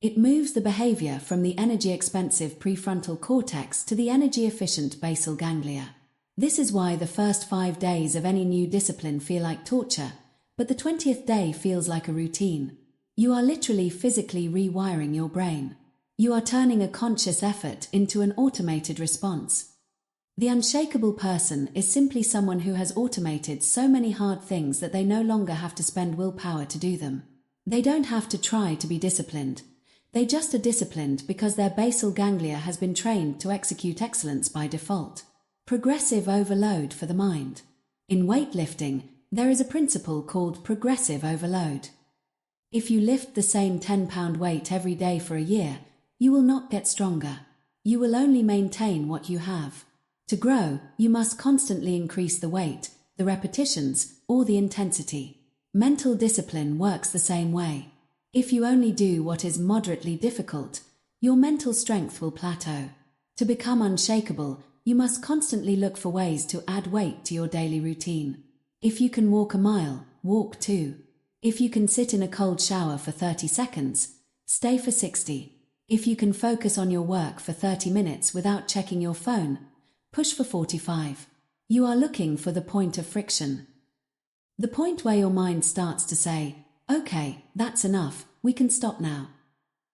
It moves the behavior from the energy-expensive prefrontal cortex to the energy-efficient basal ganglia. This is why the first 5 days of any new discipline feel like torture, but the 20th day feels like a routine. You are literally physically rewiring your brain. You are turning a conscious effort into an automated response. The unshakable person is simply someone who has automated so many hard things that they no longer have to spend willpower to do them. They don't have to try to be disciplined. They just are disciplined because their basal ganglia has been trained to execute excellence by default. Progressive overload for the mind. In weightlifting, there is a principle called progressive overload. If you lift the same 10-pound weight every day for a year, you will not get stronger. You will only maintain what you have. To grow, you must constantly increase the weight, the repetitions, or the intensity. Mental discipline works the same way. If you only do what is moderately difficult, your mental strength will plateau. To become unshakable, you must constantly look for ways to add weight to your daily routine. If you can walk a mile, walk 2. If you can sit in a cold shower for 30 seconds, stay for 60. If you can focus on your work for 30 minutes without checking your phone, push for 45. You are looking for the point of friction. The point where your mind starts to say, "Okay, that's enough, we can stop now."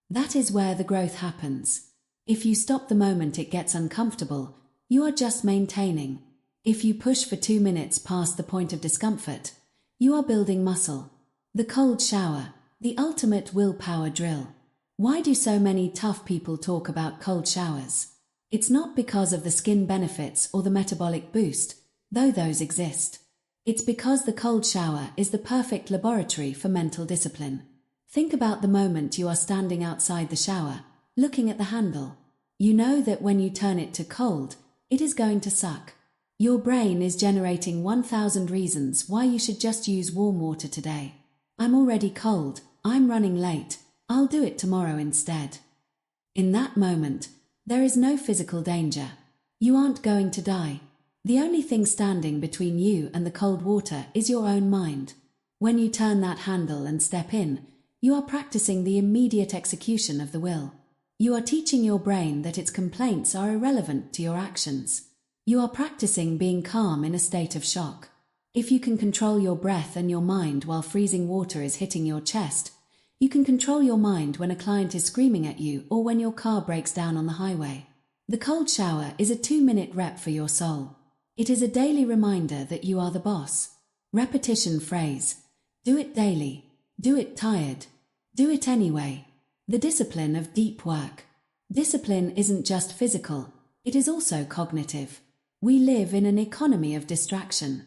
That is where the growth happens. If you stop the moment it gets uncomfortable, you are just maintaining. If you push for 2 minutes past the point of discomfort, you are building muscle. The cold shower, the ultimate willpower drill. Why do so many tough people talk about cold showers? It's not because of the skin benefits or the metabolic boost, though those exist. It's because the cold shower is the perfect laboratory for mental discipline. Think about the moment you are standing outside the shower, looking at the handle. You know that when you turn it to cold, it is going to suck. Your brain is generating 1,000 reasons why you should just use warm water today. I'm already cold, I'm running late, I'll do it tomorrow instead. In that moment, there is no physical danger. You aren't going to die. The only thing standing between you and the cold water is your own mind. When you turn that handle and step in, You are practicing the immediate execution of the will. You are teaching your brain that its complaints are irrelevant to your actions. You are practicing being calm in a state of shock. If you can control your breath and your mind while freezing water is hitting your chest, you can control your mind when a client is screaming at you or when your car breaks down on the highway. The cold shower is a 2-minute rep for your soul. It is a daily reminder that you are the boss. Repetition phrase. Do it daily. Do it tired. Do it anyway. The discipline of deep work. Discipline isn't just physical, it is also cognitive. We live in an economy of distraction.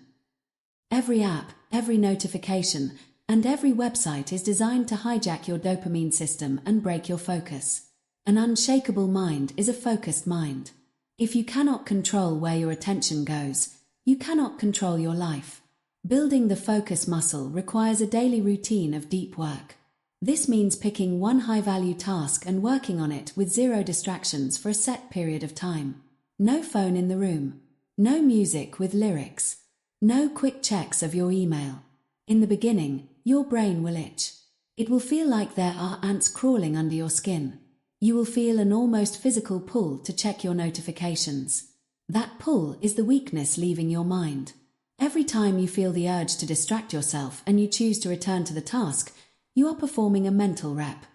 Every app, every notification, and every website is designed to hijack your dopamine system and break your focus. An unshakable mind is a focused mind. If you cannot control where your attention goes, you cannot control your life. Building the focus muscle requires a daily routine of deep work. This means picking one high-value task and working on it with 0 distractions for a set period of time. No phone in the room. No music with lyrics. No quick checks of your email. In the beginning, your brain will itch. It will feel like there are ants crawling under your skin. You will feel an almost physical pull to check your notifications. That pull is the weakness leaving your mind. Every time you feel the urge to distract yourself and you choose to return to the task, you are performing a mental rep.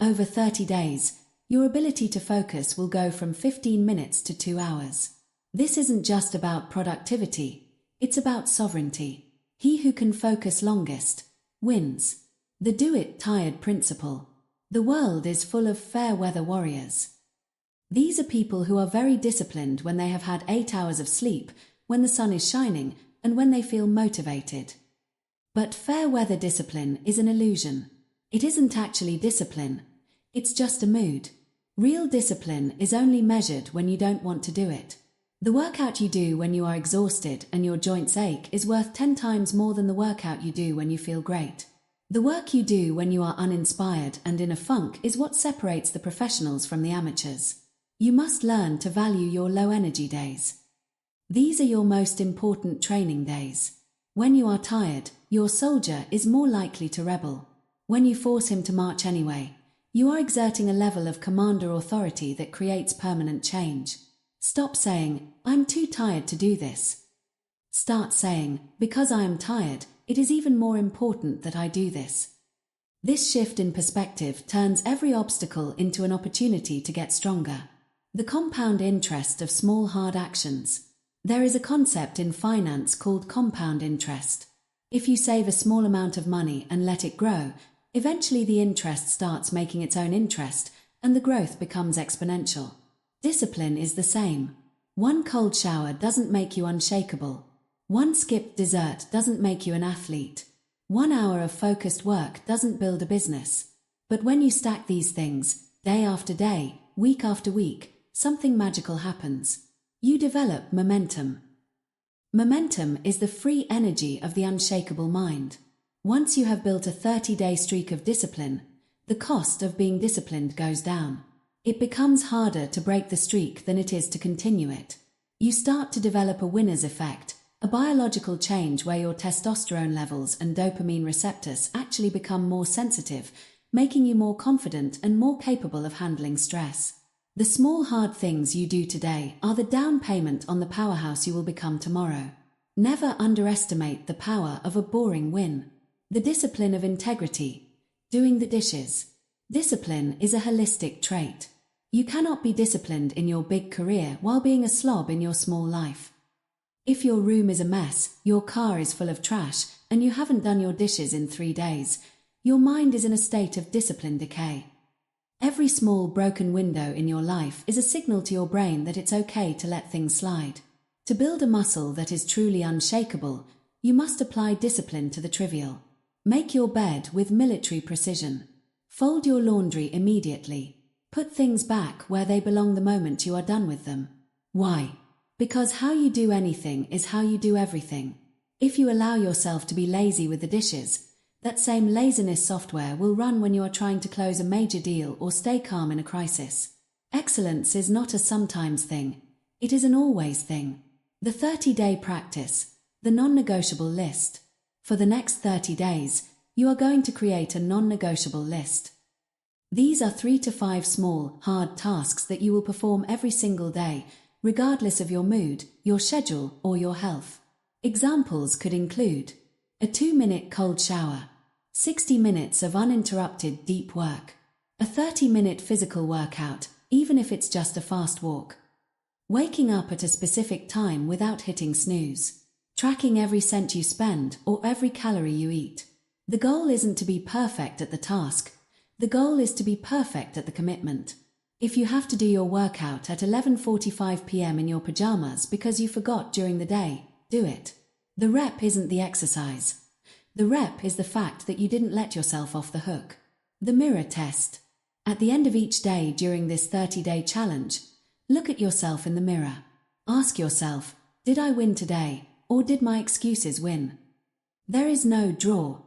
Over 30 days, your ability to focus will go from 15 minutes to 2 hours. This isn't just about productivity, it's about sovereignty. He who can focus longest wins. The do-it-tired principle. The world is full of fair-weather warriors. These are people who are very disciplined when they have had 8 hours of sleep, when the sun is shining, and when they feel motivated. But fair-weather discipline is an illusion. It isn't actually discipline. It's just a mood. Real discipline is only measured when you don't want to do it. The workout you do when you are exhausted and your joints ache is worth 10 times more than the workout you do when you feel great. The work you do when you are uninspired and in a funk is what separates the professionals from the amateurs. You must learn to value your low-energy days. These are your most important training days. When you are tired, your soldier is more likely to rebel. When you force him to march anyway, you are exerting a level of commander authority that creates permanent change. Stop saying, "I'm too tired to do this." Start saying, "Because I am tired, it is even more important that I do this." This shift in perspective turns every obstacle into an opportunity to get stronger. The compound interest of small hard actions. There is a concept in finance called compound interest. If you save a small amount of money and let it grow, eventually the interest starts making its own interest and the growth becomes exponential. Discipline is the same. One cold shower doesn't make you unshakable. One skipped dessert doesn't make you an athlete. 1 hour of focused work doesn't build a business. But when you stack these things, day after day, week after week, something magical happens. You develop momentum. Momentum is the free energy of the unshakable mind. Once you have built a 30-day streak of discipline, the cost of being disciplined goes down. It becomes harder to break the streak than it is to continue it. You start to develop a winner's effect, a biological change where your testosterone levels and dopamine receptors actually become more sensitive, making you more confident and more capable of handling stress. The small hard things you do today are the down payment on the powerhouse you will become tomorrow. Never underestimate the power of a boring win. The discipline of integrity. Doing the dishes. Discipline is a holistic trait. You cannot be disciplined in your big career while being a slob in your small life. If your room is a mess, your car is full of trash, and you haven't done your dishes in 3 days, your mind is in a state of discipline decay. Every small broken window in your life is a signal to your brain that it's okay to let things slide. To build a muscle that is truly unshakable, you must apply discipline to the trivial. Make your bed with military precision. Fold your laundry immediately. Put things back where they belong the moment you are done with them. Why? Because how you do anything is how you do everything. If you allow yourself to be lazy with the dishes, that same laziness software will run when you are trying to close a major deal or stay calm in a crisis. Excellence is not a sometimes thing. It is an always thing. The 30-day practice. The non-negotiable list. For the next 30 days, you are going to create a non-negotiable list. These are 3 to 5 small, hard tasks that you will perform every single day, regardless of your mood, your schedule, or your health. Examples could include a 2-minute cold shower, 60 minutes of uninterrupted deep work, a 30-minute physical workout, even if it's just a fast walk, waking up at a specific time without hitting snooze, tracking every cent you spend or every calorie you eat. The goal isn't to be perfect at the task. The goal is to be perfect at the commitment. If you have to do your workout at 11:45 p.m. in your pajamas because you forgot during the day, do it. The rep isn't the exercise. The rep is the fact that you didn't let yourself off the hook. The mirror test. At the end of each day during this 30-day challenge, look at yourself in the mirror. Ask yourself, did I win today, or did my excuses win? There is no draw.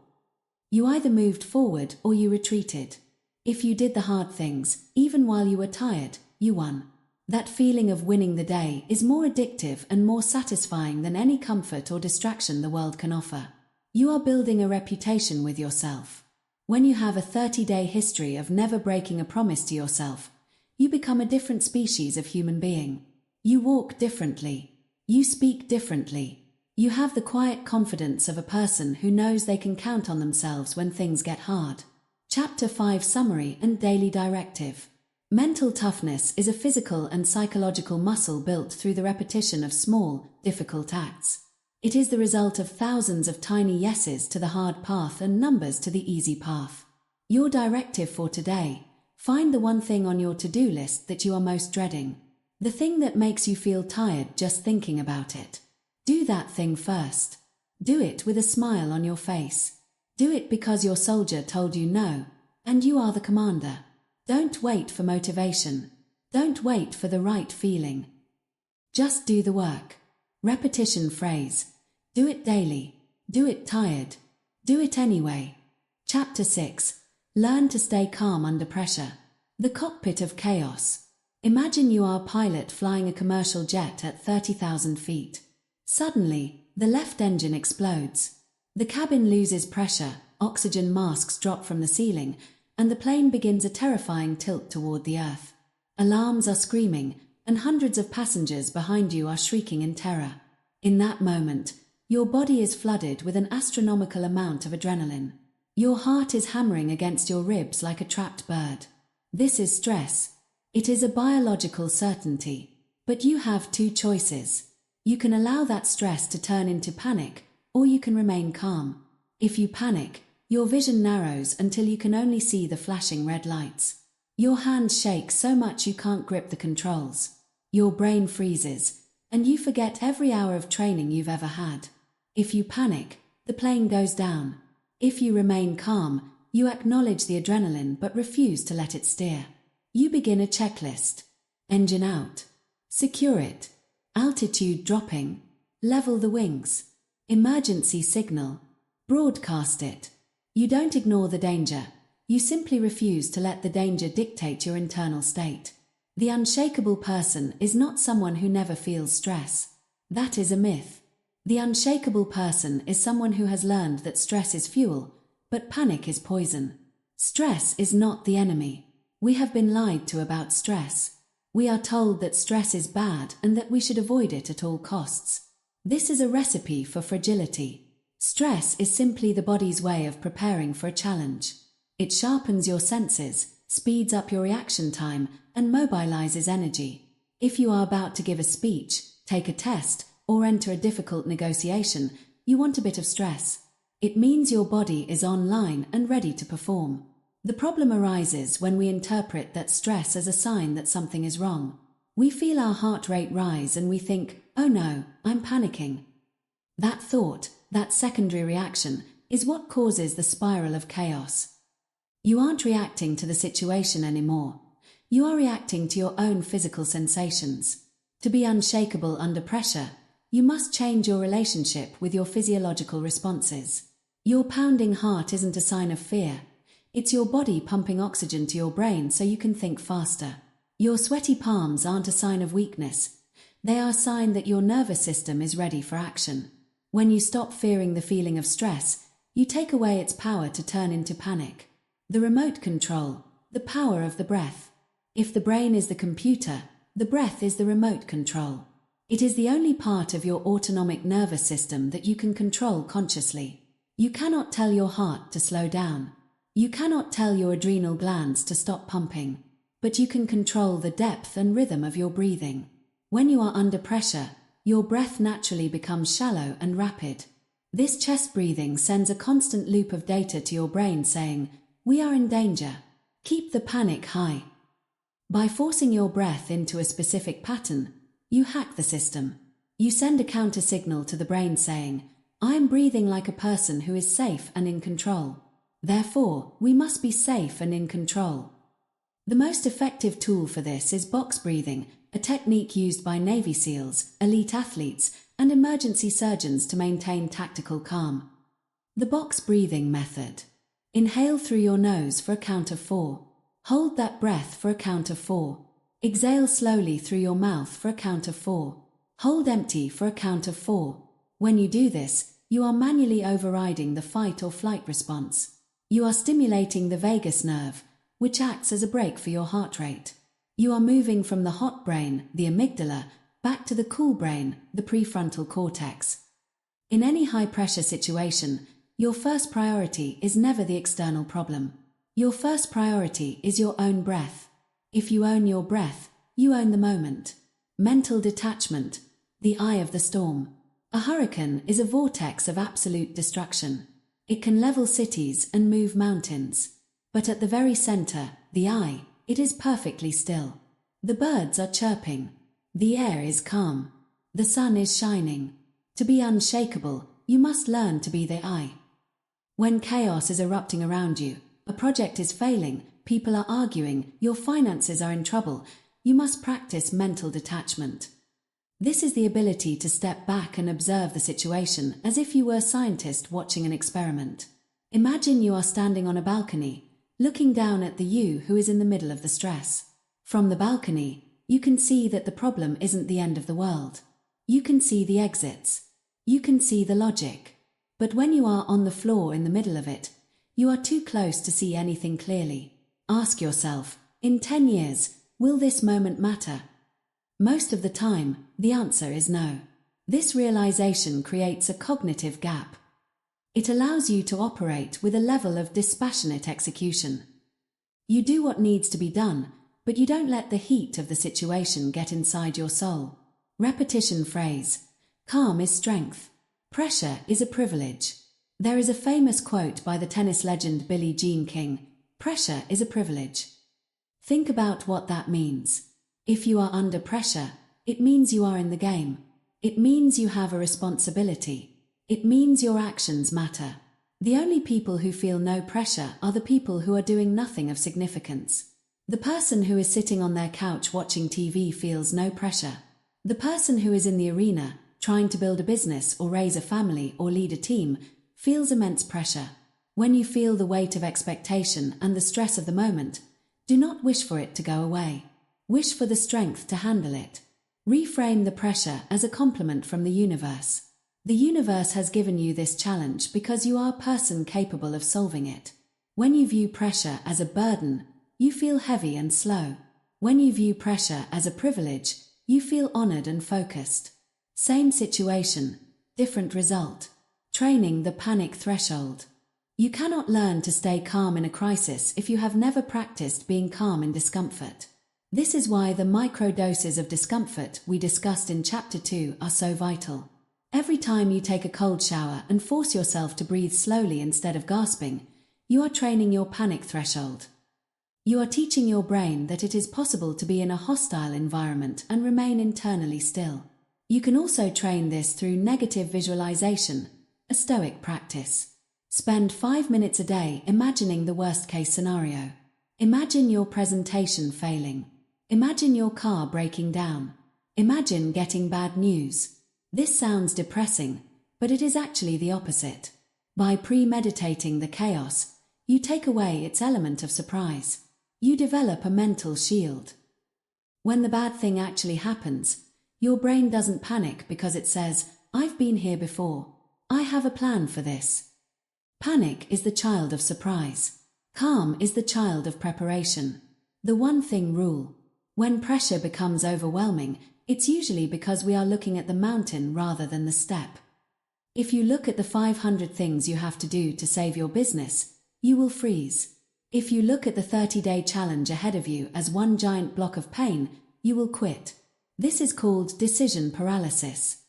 You either moved forward or you retreated. If you did the hard things, even while you were tired, you won. That feeling of winning the day is more addictive and more satisfying than any comfort or distraction the world can offer. You are building a reputation with yourself. When you have a 30-day history of never breaking a promise to yourself, you become a different species of human being. You walk differently. You speak differently. You have the quiet confidence of a person who knows they can count on themselves when things get hard. Chapter 5 Summary and Daily Directive. Mental toughness is a physical and psychological muscle built through the repetition of small, difficult acts. It is the result of thousands of tiny yeses to the hard path and numbers to the easy path. Your directive for today: find the one thing on your to-do list that you are most dreading. The thing that makes you feel tired just thinking about it. Do that thing first. Do it with a smile on your face. Do it because your soldier told you no, and you are the commander. Don't wait for motivation. Don't wait for the right feeling. Just do the work. Repetition phrase. Do it daily. Do it tired. Do it anyway. Chapter 6. Learn to stay calm under pressure. The cockpit of chaos. Imagine you are a pilot flying a commercial jet at 30,000 feet. Suddenly, the left engine explodes. The cabin loses pressure, oxygen masks drop from the ceiling, and the plane begins a terrifying tilt toward the earth. Alarms are screaming, and hundreds of passengers behind you are shrieking in terror. In that moment, your body is flooded with an astronomical amount of adrenaline. Your heart is hammering against your ribs like a trapped bird. This is stress. It is a biological certainty. But you have 2 choices. You can allow that stress to turn into panic, or you can remain calm. If you panic, your vision narrows until you can only see the flashing red lights. Your hands shake so much you can't grip the controls. Your brain freezes, and you forget every hour of training you've ever had. If you panic, the plane goes down. If you remain calm, you acknowledge the adrenaline but refuse to let it steer. You begin a checklist. Engine out. Secure it. Altitude dropping. Level the wings. Emergency signal. Broadcast it. You don't ignore the danger. You simply refuse to let the danger dictate your internal state. The unshakable person is not someone who never feels stress. That is a myth. The unshakable person is someone who has learned that stress is fuel, but panic is poison. Stress is not the enemy. We have been lied to about stress. We are told that stress is bad and that we should avoid it at all costs. This is a recipe for fragility. Stress is simply the body's way of preparing for a challenge. It sharpens your senses, speeds up your reaction time, and mobilizes energy. If you are about to give a speech, take a test, or enter a difficult negotiation, you want a bit of stress. It means your body is online and ready to perform. The problem arises when we interpret that stress as a sign that something is wrong. We feel our heart rate rise and we think, oh no, I'm panicking. That thought, that secondary reaction, is what causes the spiral of chaos. You aren't reacting to the situation anymore. You are reacting to your own physical sensations. To be unshakable under pressure, you must change your relationship with your physiological responses. Your pounding heart isn't a sign of fear. It's your body pumping oxygen to your brain so you can think faster. Your sweaty palms aren't a sign of weakness. They are a sign that your nervous system is ready for action. When you stop fearing the feeling of stress, you take away its power to turn into panic. The remote control, the power of the breath. If the brain is the computer, the breath is the remote control. It is the only part of your autonomic nervous system that you can control consciously. You cannot tell your heart to slow down. You cannot tell your adrenal glands to stop pumping. But you can control the depth and rhythm of your breathing. When you are under pressure, your breath naturally becomes shallow and rapid. This chest breathing sends a constant loop of data to your brain saying, "We are in danger. Keep the panic high." By forcing your breath into a specific pattern, you hack the system. You send a counter signal to the brain saying, "I am breathing like a person who is safe and in control. Therefore, we must be safe and in control." The most effective tool for this is box breathing, a technique used by Navy SEALs, elite athletes, and emergency surgeons to maintain tactical calm. The box breathing method. Inhale through your nose for a count of 4. Hold that breath for a count of 4. Exhale slowly through your mouth for a count of 4. Hold empty for a count of 4. When you do this, you are manually overriding the fight or flight response. You are stimulating the vagus nerve, which acts as a brake for your heart rate. You are moving from the hot brain, the amygdala, back to the cool brain, the prefrontal cortex. In any high-pressure situation, your first priority is never the external problem. Your first priority is your own breath. If you own your breath, you own the moment. Mental detachment, the eye of the storm. A hurricane is a vortex of absolute destruction. It can level cities and move mountains. But at the very center, the eye, it is perfectly still. The birds are chirping. The air is calm. The sun is shining. To be unshakable, you must learn to be the eye. When chaos is erupting around you, a project is failing, people are arguing, your finances are in trouble, you must practice mental detachment. This is the ability to step back and observe the situation as if you were a scientist watching an experiment. Imagine you are standing on a balcony, looking down at the you who is in the middle of the stress. From the balcony, you can see that the problem isn't the end of the world. You can see the exits. You can see the logic. But when you are on the floor in the middle of it, you are too close to see anything clearly. Ask yourself, in 10 years, will this moment matter? Most of the time, the answer is no. This realization creates a cognitive gap. It allows you to operate with a level of dispassionate execution. You do what needs to be done, but you don't let the heat of the situation get inside your soul. Repetition phrase. Calm is strength. Pressure is a privilege. There is a famous quote by the tennis legend Billie Jean King, "Pressure is a privilege." Think about what that means. If you are under pressure, it means you are in the game. It means you have a responsibility. It means your actions matter. The only people who feel no pressure are the people who are doing nothing of significance. The person who is sitting on their couch watching TV feels no pressure. The person who is in the arena, trying to build a business or raise a family or lead a team, feels immense pressure. When you feel the weight of expectation and the stress of the moment, do not wish for it to go away. Wish for the strength to handle it. Reframe the pressure as a compliment from the universe. The universe has given you this challenge because you are a person capable of solving it. When you view pressure as a burden, you feel heavy and slow. When you view pressure as a privilege, you feel honored and focused. Same situation, different result. Training the panic threshold. You cannot learn to stay calm in a crisis if you have never practiced being calm in discomfort. This is why the microdoses of discomfort we discussed in Chapter 2 are so vital. Every time you take a cold shower and force yourself to breathe slowly instead of gasping, you are training your panic threshold. You are teaching your brain that it is possible to be in a hostile environment and remain internally still. You can also train this through negative visualization, a stoic practice. Spend 5 minutes a day imagining the worst-case scenario. Imagine your presentation failing. Imagine your car breaking down. Imagine getting bad news. This sounds depressing, but it is actually the opposite. By premeditating the chaos, you take away its element of surprise. You develop a mental shield. When the bad thing actually happens, your brain doesn't panic because it says, "I've been here before. I have a plan for this." Panic is the child of surprise. Calm is the child of preparation. The one thing rule. When pressure becomes overwhelming, it's usually because we are looking at the mountain rather than the step. If you look at the 500 things you have to do to save your business, you will freeze. If you look at the 30-day challenge ahead of you as one giant block of pain, you will quit. This is called decision paralysis.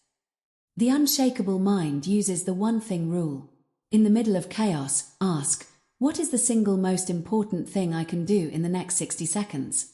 The unshakable mind uses the one thing rule. In the middle of chaos, ask, what is the single most important thing I can do in the next 60 seconds?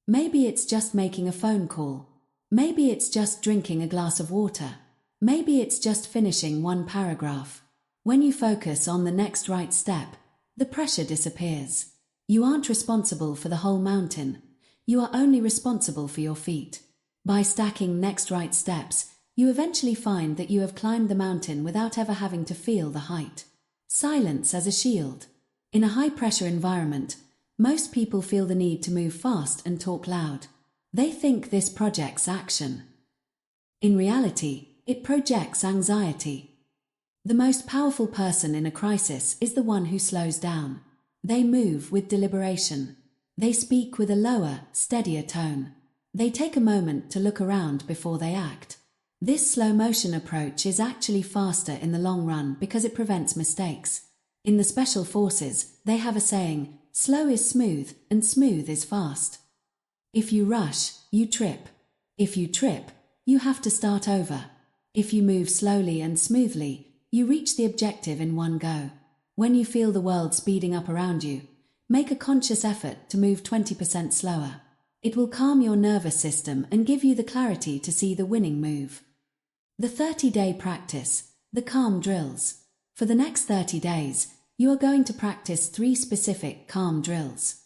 Maybe it's just making a phone call. Maybe it's just drinking a glass of water. Maybe it's just finishing one paragraph. When you focus on the next right step, the pressure disappears. You aren't responsible for the whole mountain. You are only responsible for your feet. By stacking next right steps, you eventually find that you have climbed the mountain without ever having to feel the height. Silence as a shield. In a high-pressure environment, most people feel the need to move fast and talk loud. They think this projects action. In reality, it projects anxiety. The most powerful person in a crisis is the one who slows down. They move with deliberation. They speak with a lower, steadier tone. They take a moment to look around before they act. This slow-motion approach is actually faster in the long run because it prevents mistakes. In the special forces, they have a saying, slow is smooth and smooth is fast. If you rush, you trip. If you trip, you have to start over. If you move slowly and smoothly, you reach the objective in one go. When you feel the world speeding up around you, make a conscious effort to move 20% slower. It will calm your nervous system and give you the clarity to see the winning move. The 30-day practice, the calm drills. For the next 30 days, you are going to practice 3 specific calm drills.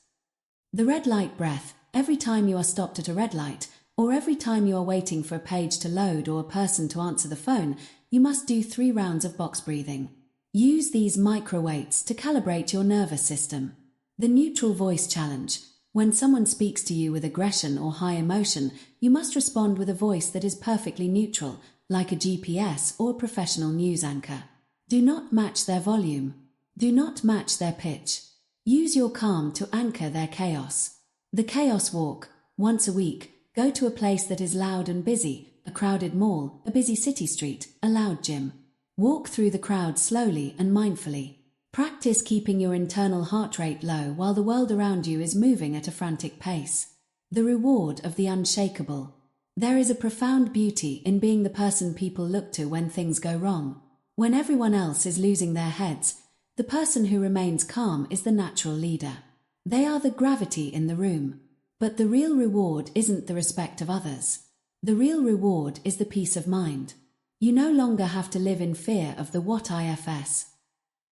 The red light breath, every time you are stopped at a red light, or every time you are waiting for a page to load or a person to answer the phone, you must do 3 rounds of box breathing. Use these micro weights to calibrate your nervous system. The neutral voice challenge. When someone speaks to you with aggression or high emotion, you must respond with a voice that is perfectly neutral, like a GPS or a professional news anchor. Do not match their volume. Do not match their pitch. Use your calm to anchor their chaos. The chaos walk. Once a week, go to a place that is loud and busy, a crowded mall, a busy city street, a loud gym. Walk through the crowd slowly and mindfully. Practice keeping your internal heart rate low while the world around you is moving at a frantic pace. The reward of the unshakable. There is a profound beauty in being the person people look to when things go wrong. When everyone else is losing their heads, the person who remains calm is the natural leader. They are the gravity in the room. But the real reward isn't the respect of others. The real reward is the peace of mind. You no longer have to live in fear of the what ifs.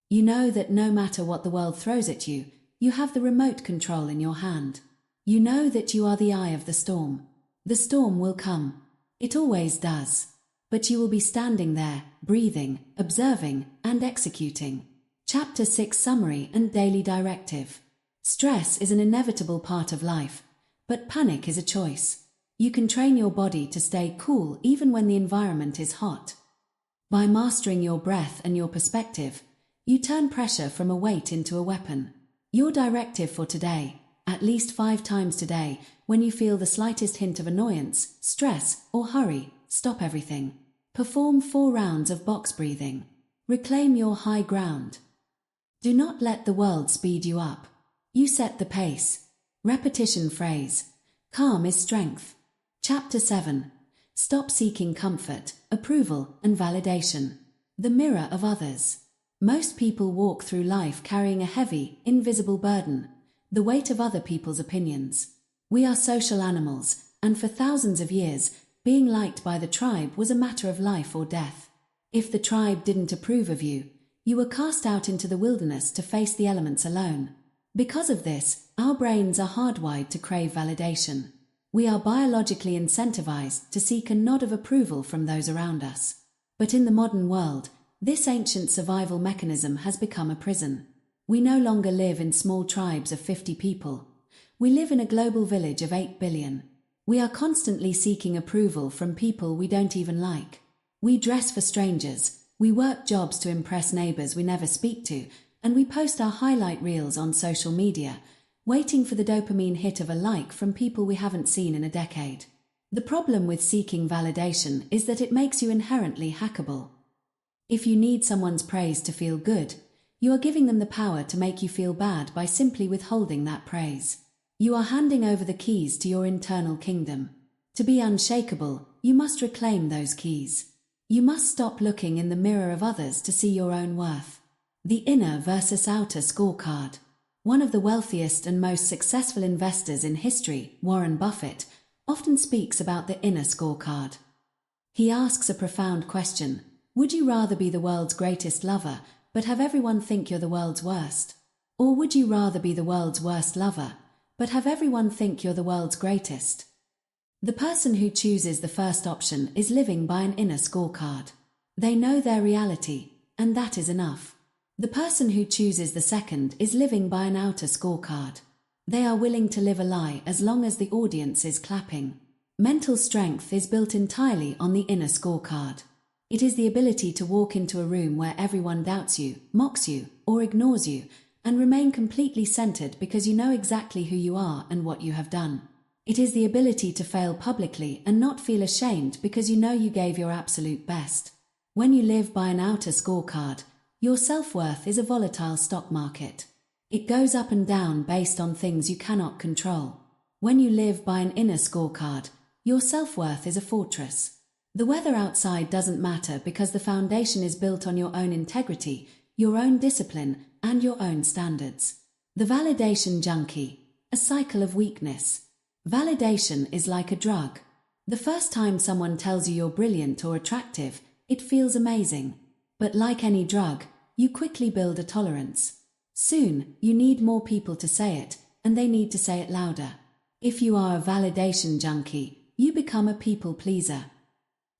You know that no matter what the world throws at you, you have the remote control in your hand. You know that you are the eye of the storm. The storm will come. It always does. But you will be standing there, breathing, observing, and executing. Chapter 6 Summary and Daily Directive. Stress is an inevitable part of life, but panic is a choice. You can train your body to stay cool even when the environment is hot. By mastering your breath and your perspective, you turn pressure from a weight into a weapon. Your directive for today, at least 5 times today, when you feel the slightest hint of annoyance, stress, or hurry, stop everything. Perform 4 rounds of box breathing. Reclaim your high ground. Do not let the world speed you up. You set the pace. Repetition phrase. Calm is strength. Chapter 7. Stop seeking comfort, approval, and validation. The mirror of others. Most people walk through life carrying a heavy, invisible burden, the weight of other people's opinions. We are social animals, and for thousands of years, being liked by the tribe was a matter of life or death. If the tribe didn't approve of you, you were cast out into the wilderness to face the elements alone. Because of this, our brains are hardwired to crave validation. We are biologically incentivized to seek a nod of approval from those around us. But in the modern world, this ancient survival mechanism has become a prison. We no longer live in small tribes of 50 people. We live in a global village of 8 billion. We are constantly seeking approval from people we don't even like. We dress for strangers. We work jobs to impress neighbors we never speak to, and we post our highlight reels on social media, waiting for the dopamine hit of a like from people we haven't seen in a decade. The problem with seeking validation is that it makes you inherently hackable. If you need someone's praise to feel good, you are giving them the power to make you feel bad by simply withholding that praise. You are handing over the keys to your internal kingdom. To be unshakable, you must reclaim those keys. You must stop looking in the mirror of others to see your own worth. The inner versus outer scorecard. One of the wealthiest and most successful investors in history, Warren Buffett, often speaks about the inner scorecard. He asks a profound question: would you rather be the world's greatest lover, but have everyone think you're the world's worst? Or would you rather be the world's worst lover, but have everyone think you're the world's greatest? The person who chooses the first option is living by an inner scorecard. They know their reality, and that is enough. The person who chooses the second is living by an outer scorecard. They are willing to live a lie as long as the audience is clapping. Mental strength is built entirely on the inner scorecard. It is the ability to walk into a room where everyone doubts you, mocks you, or ignores you, and remain completely centered because you know exactly who you are and what you have done. It is the ability to fail publicly and not feel ashamed because you know you gave your absolute best. When you live by an outer scorecard, your self-worth is a volatile stock market. It goes up and down based on things you cannot control. When you live by an inner scorecard, your self-worth is a fortress. The weather outside doesn't matter because the foundation is built on your own integrity, your own discipline, and your own standards. The validation junkie, a cycle of weakness. Validation is like a drug. The first time someone tells you you're brilliant or attractive, it feels amazing. But like any drug, you quickly build a tolerance. Soon, you need more people to say it, and they need to say it louder. If you are a validation junkie, you become a people pleaser.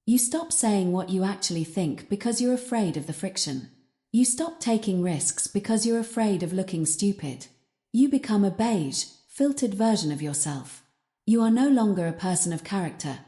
You stop saying what you actually think because you're afraid of the friction. You stop taking risks because you're afraid of looking stupid. You become a beige, filtered version of yourself. You are no longer a person of character.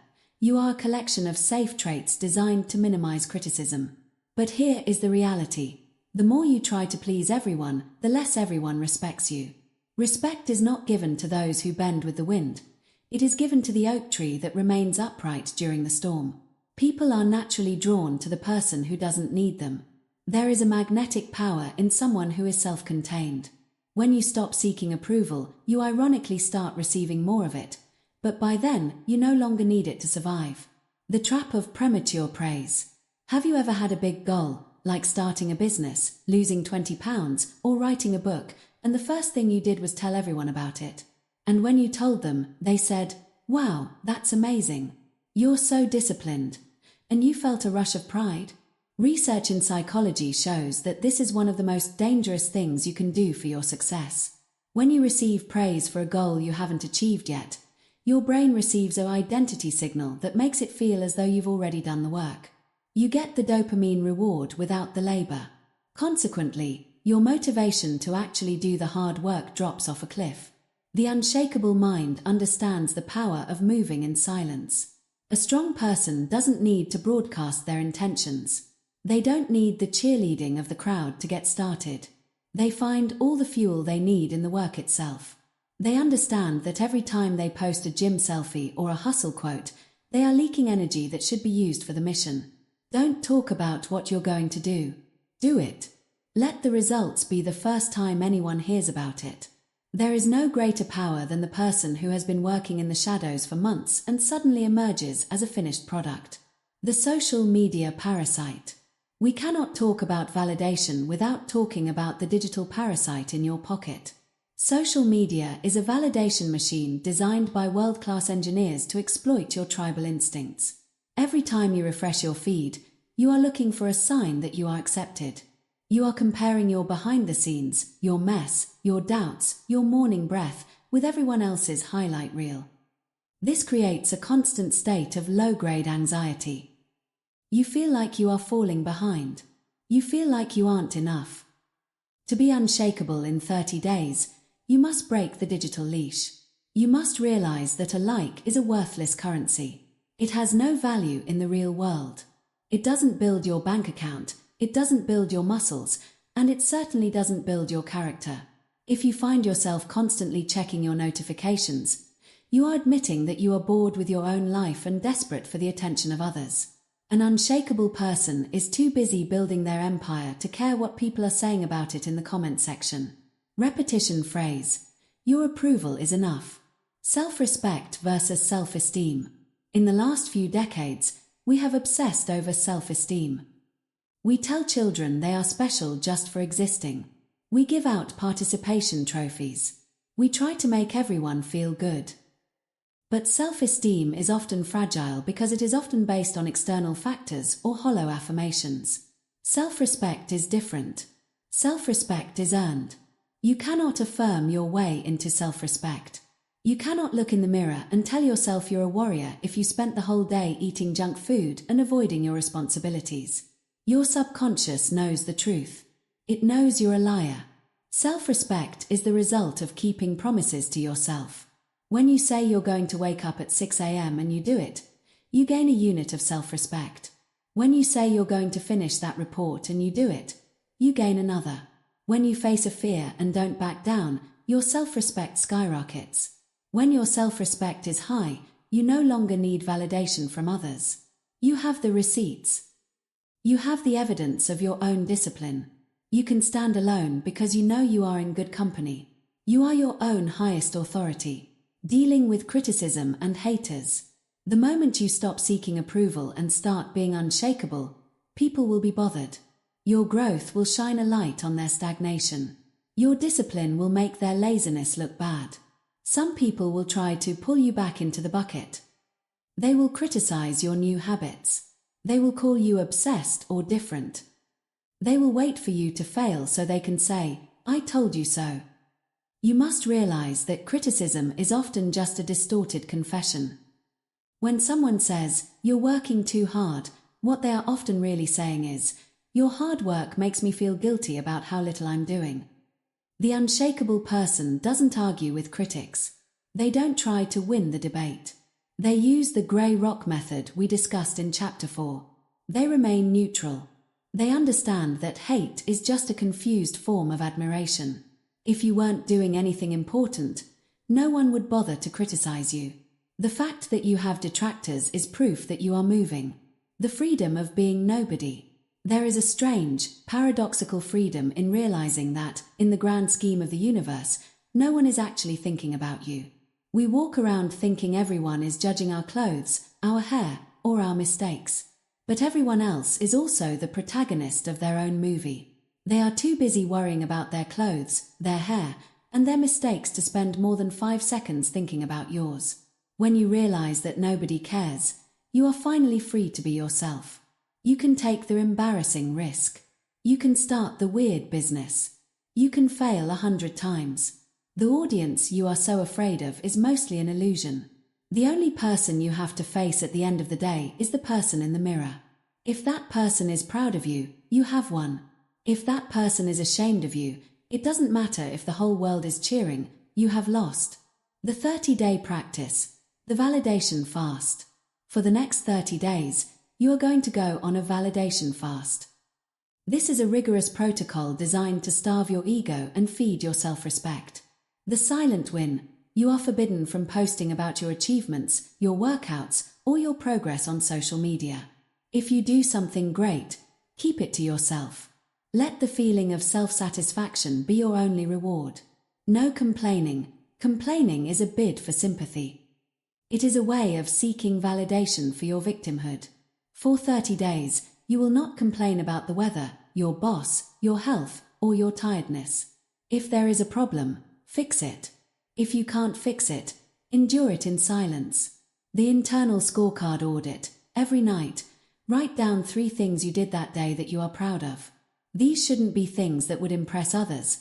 You are a collection of safe traits designed to minimize criticism. But here is the reality. The more you try to please everyone, the less everyone respects you. Respect is not given to those who bend with the wind. It is given to the oak tree that remains upright during the storm. People are naturally drawn to the person who doesn't need them. There is a magnetic power in someone who is self-contained. When you stop seeking approval, you ironically start receiving more of it. But by then, you no longer need it to survive. The trap of premature praise. Have you ever had a big goal, like starting a business, losing 20 pounds, or writing a book, and the first thing you did was tell everyone about it? And when you told them, they said, "Wow, that's amazing. You're so disciplined." And you felt a rush of pride? Research in psychology shows that this is one of the most dangerous things you can do for your success. When you receive praise for a goal you haven't achieved yet, your brain receives an identity signal that makes it feel as though you've already done the work. You get the dopamine reward without the labor. Consequently, your motivation to actually do the hard work drops off a cliff. The unshakable mind understands the power of moving in silence. A strong person doesn't need to broadcast their intentions. They don't need the cheerleading of the crowd to get started. They find all the fuel they need in the work itself. They understand that every time they post a gym selfie or a hustle quote, they are leaking energy that should be used for the mission. Don't talk about what you're going to do. Do it. Let the results be the first time anyone hears about it. There is no greater power than the person who has been working in the shadows for months and suddenly emerges as a finished product. The social media parasite. We cannot talk about validation without talking about the digital parasite in your pocket. Social media is a validation machine designed by world-class engineers to exploit your tribal instincts. Every time you refresh your feed, you are looking for a sign that you are accepted. You are comparing your behind the scenes, your mess, your doubts, your morning breath with everyone else's highlight reel. This creates a constant state of low-grade anxiety. You feel like you are falling behind. You feel like you aren't enough. To be unshakable in 30 days, you must break the digital leash. You must realize that a like is a worthless currency. It has no value in the real world. It doesn't build your bank account, it doesn't build your muscles, and it certainly doesn't build your character. If you find yourself constantly checking your notifications, you are admitting that you are bored with your own life and desperate for the attention of others. An unshakable person is too busy building their empire to care what people are saying about it in the comment section. Repetition phrase: your approval is enough. Self-respect versus self-esteem. In the last few decades, we have obsessed over self-esteem. We tell children they are special just for existing. We give out participation trophies. We try to make everyone feel good. But self-esteem is often fragile because it is often based on external factors or hollow affirmations. Self-respect is different. Self-respect is earned. You cannot affirm your way into self-respect. You cannot look in the mirror and tell yourself you're a warrior if you spent the whole day eating junk food and avoiding your responsibilities. Your subconscious knows the truth. It knows you're a liar. Self-respect is the result of keeping promises to yourself. When you say you're going to wake up at 6 a.m. and you do it, you gain a unit of self-respect. When you say you're going to finish that report and you do it, you gain another. When you face a fear and don't back down, your self-respect skyrockets. When your self-respect is high, you no longer need validation from others. You have the receipts. You have the evidence of your own discipline. You can stand alone because you know you are in good company. You are your own highest authority. Dealing with criticism and haters. The moment you stop seeking approval and start being unshakable, people will be bothered. Your growth will shine a light on their stagnation. Your discipline will make their laziness look bad. Some people will try to pull you back into the bucket. They will criticize your new habits. They will call you obsessed or different. They will wait for you to fail so they can say, "I told you so." You must realize that criticism is often just a distorted confession. When someone says, "You're working too hard," what they are often really saying is, "Your hard work makes me feel guilty about how little I'm doing." The unshakable person doesn't argue with critics. They don't try to win the debate. They use the grey rock method we discussed in Chapter 4. They remain neutral. They understand that hate is just a confused form of admiration. If you weren't doing anything important, no one would bother to criticize you. The fact that you have detractors is proof that you are moving. The freedom of being nobody. There is a strange, paradoxical freedom in realizing that, in the grand scheme of the universe, no one is actually thinking about you. We walk around thinking everyone is judging our clothes, our hair, or our mistakes. But everyone else is also the protagonist of their own movie. They are too busy worrying about their clothes, their hair, and their mistakes to spend more than 5 seconds thinking about yours. When you realize that nobody cares, you are finally free to be yourself. You can take the embarrassing risk. You can start the weird business. You can fail 100 times. The audience you are so afraid of is mostly an illusion. The only person you have to face at the end of the day is the person in the mirror. If that person is proud of you, you have won. If that person is ashamed of you, it doesn't matter if the whole world is cheering, you have lost. The 30-day practice. The validation fast. For the next 30 days, you are going to go on a validation fast. This is a rigorous protocol designed to starve your ego and feed your self-respect. The silent win. You are forbidden from posting about your achievements, your workouts, or your progress on social media. If you do something great, keep it to yourself. Let the feeling of self-satisfaction be your only reward. No complaining. Complaining is a bid for sympathy. It is a way of seeking validation for your victimhood. For 30 days, you will not complain about the weather, your boss, your health, or your tiredness. If there is a problem, fix it. If you can't fix it, endure it in silence. The internal scorecard audit. Every night, write down 3 things you did that day that you are proud of. These shouldn't be things that would impress others.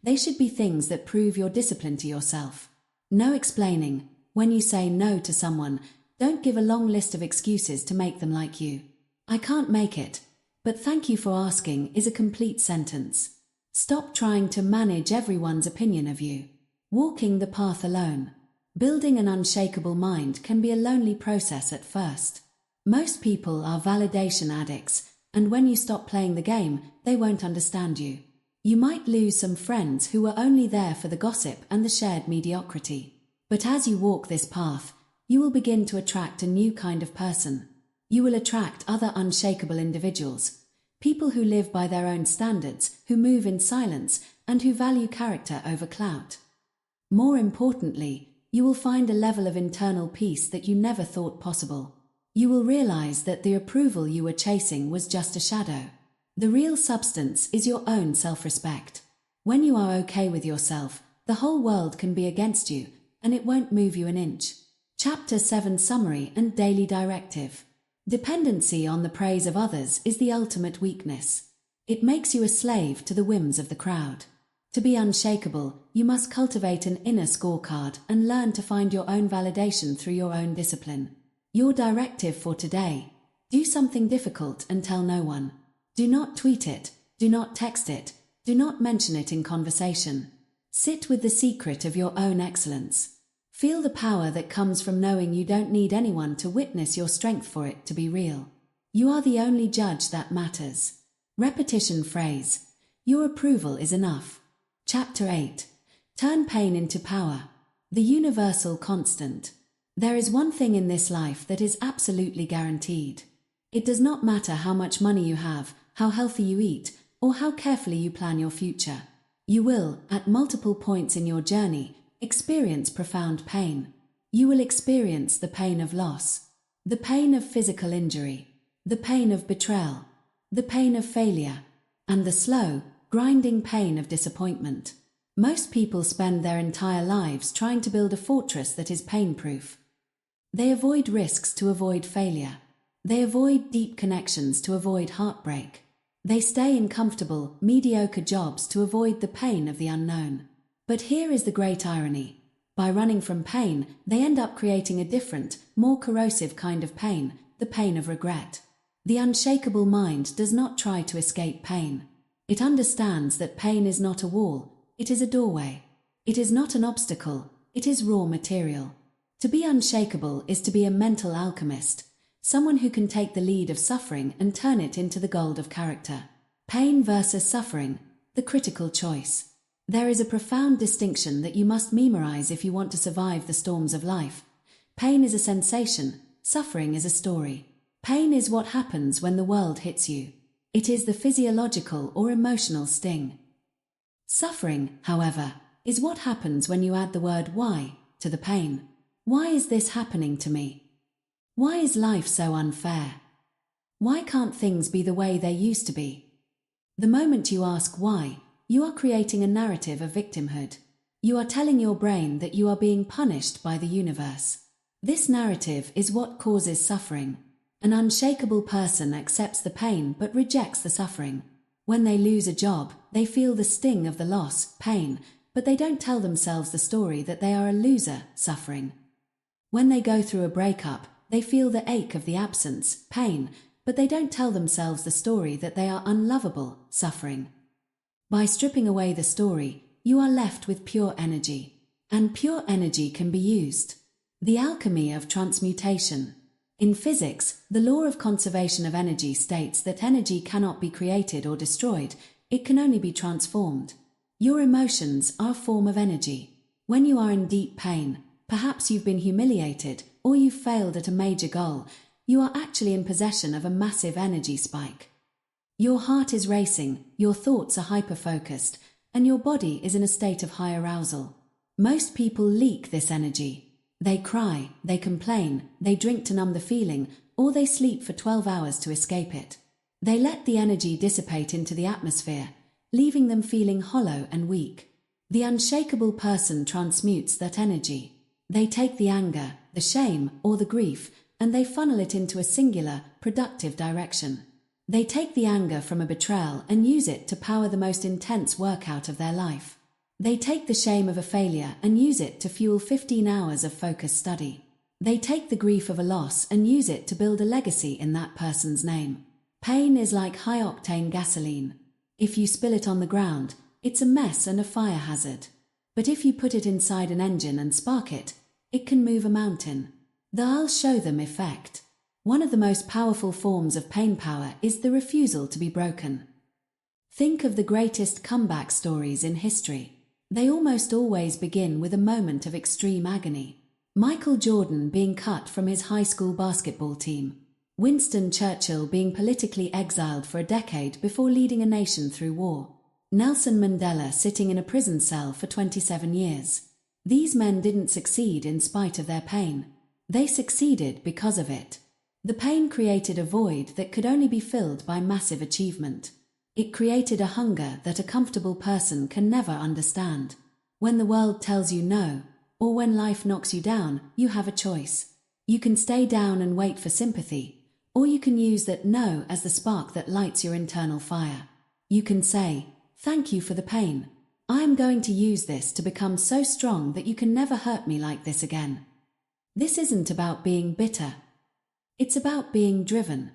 They should be things that prove your discipline to yourself. No explaining. When you say no to someone, don't give a long list of excuses to make them like you. "I can't make it, but thank you for asking" is a complete sentence. Stop trying to manage everyone's opinion of you. Walking the path alone. Building an unshakable mind can be a lonely process at first. Most people are validation addicts, and when you stop playing the game, they won't understand you. You might lose some friends who were only there for the gossip and the shared mediocrity. But as you walk this path, you will begin to attract a new kind of person. You will attract other unshakable individuals, people who live by their own standards, who move in silence, and who value character over clout. More importantly, you will find a level of internal peace that you never thought possible. You will realize that the approval you were chasing was just a shadow. The real substance is your own self-respect. When you are okay with yourself, the whole world can be against you, and it won't move you an inch. Chapter 7 Summary and Daily Directive. Dependency on the praise of others is the ultimate weakness. It makes you a slave to the whims of the crowd. To be unshakable, you must cultivate an inner scorecard and learn to find your own validation through your own discipline. Your directive for today: do something difficult and tell no one. Do not tweet it, do not text it, do not mention it in conversation. Sit with the secret of your own excellence. Feel the power that comes from knowing you don't need anyone to witness your strength for it to be real. You are the only judge that matters. Repetition phrase: your approval is enough. Chapter 8. Turn pain into power. The universal constant. There is one thing in this life that is absolutely guaranteed. It does not matter how much money you have, how healthy you eat, or how carefully you plan your future. You will, at multiple points in your journey, experience profound pain. You will experience the pain of loss, the pain of physical injury, the pain of betrayal, the pain of failure, and the slow, grinding pain of disappointment. Most people spend their entire lives trying to build a fortress that is pain-proof. They avoid risks to avoid failure. They avoid deep connections to avoid heartbreak. They stay in comfortable, mediocre jobs to avoid the pain of the unknown. But here is the great irony. By running from pain, they end up creating a different, more corrosive kind of pain, the pain of regret. The unshakable mind does not try to escape pain. It understands that pain is not a wall, it is a doorway. It is not an obstacle, it is raw material. To be unshakable is to be a mental alchemist, someone who can take the lead of suffering and turn it into the gold of character. Pain versus suffering, the critical choice. There is a profound distinction that you must memorize if you want to survive the storms of life. Pain is a sensation, suffering is a story. Pain is what happens when the world hits you. It is the physiological or emotional sting. Suffering, however, is what happens when you add the word why to the pain. Why is this happening to me? Why is life so unfair? Why can't things be the way they used to be? The moment you ask why, you are creating a narrative of victimhood. You are telling your brain that you are being punished by the universe. This narrative is what causes suffering. An unshakable person accepts the pain but rejects the suffering. When they lose a job, they feel the sting of the loss, pain, but they don't tell themselves the story that they are a loser, suffering. When they go through a breakup, they feel the ache of the absence, pain, but they don't tell themselves the story that they are unlovable, suffering. By stripping away the story, you are left with pure energy. And pure energy can be used. The alchemy of transmutation. In physics, the law of conservation of energy states that energy cannot be created or destroyed, it can only be transformed. Your emotions are a form of energy. When you are in deep pain, perhaps you've been humiliated, or you've failed at a major goal, you are actually in possession of a massive energy spike. Your heart is racing, your thoughts are hyper-focused, and your body is in a state of high arousal. Most people leak this energy. They cry, they complain, they drink to numb the feeling, or they sleep for 12 hours to escape it. They let the energy dissipate into the atmosphere, leaving them feeling hollow and weak. The unshakable person transmutes that energy. They take the anger, the shame, or the grief, and they funnel it into a singular, productive direction. They take the anger from a betrayal and use it to power the most intense workout of their life. They take the shame of a failure and use it to fuel 15 hours of focused study. They take the grief of a loss and use it to build a legacy in that person's name. Pain is like high-octane gasoline. If you spill it on the ground, it's a mess and a fire hazard. But if you put it inside an engine and spark it, it can move a mountain. The I'll show them effect. One of the most powerful forms of pain power is the refusal to be broken. Think of the greatest comeback stories in history. They almost always begin with a moment of extreme agony. Michael Jordan being cut from his high school basketball team. Winston Churchill being politically exiled for a decade before leading a nation through war. Nelson Mandela sitting in a prison cell for 27 years. These men didn't succeed in spite of their pain. They succeeded because of it. The pain created a void that could only be filled by massive achievement. It created a hunger that a comfortable person can never understand. When the world tells you no, or when life knocks you down, you have a choice. You can stay down and wait for sympathy, or you can use that no as the spark that lights your internal fire. You can say, "Thank you for the pain. I am going to use this to become so strong that you can never hurt me like this again." This isn't about being bitter. It's about being driven.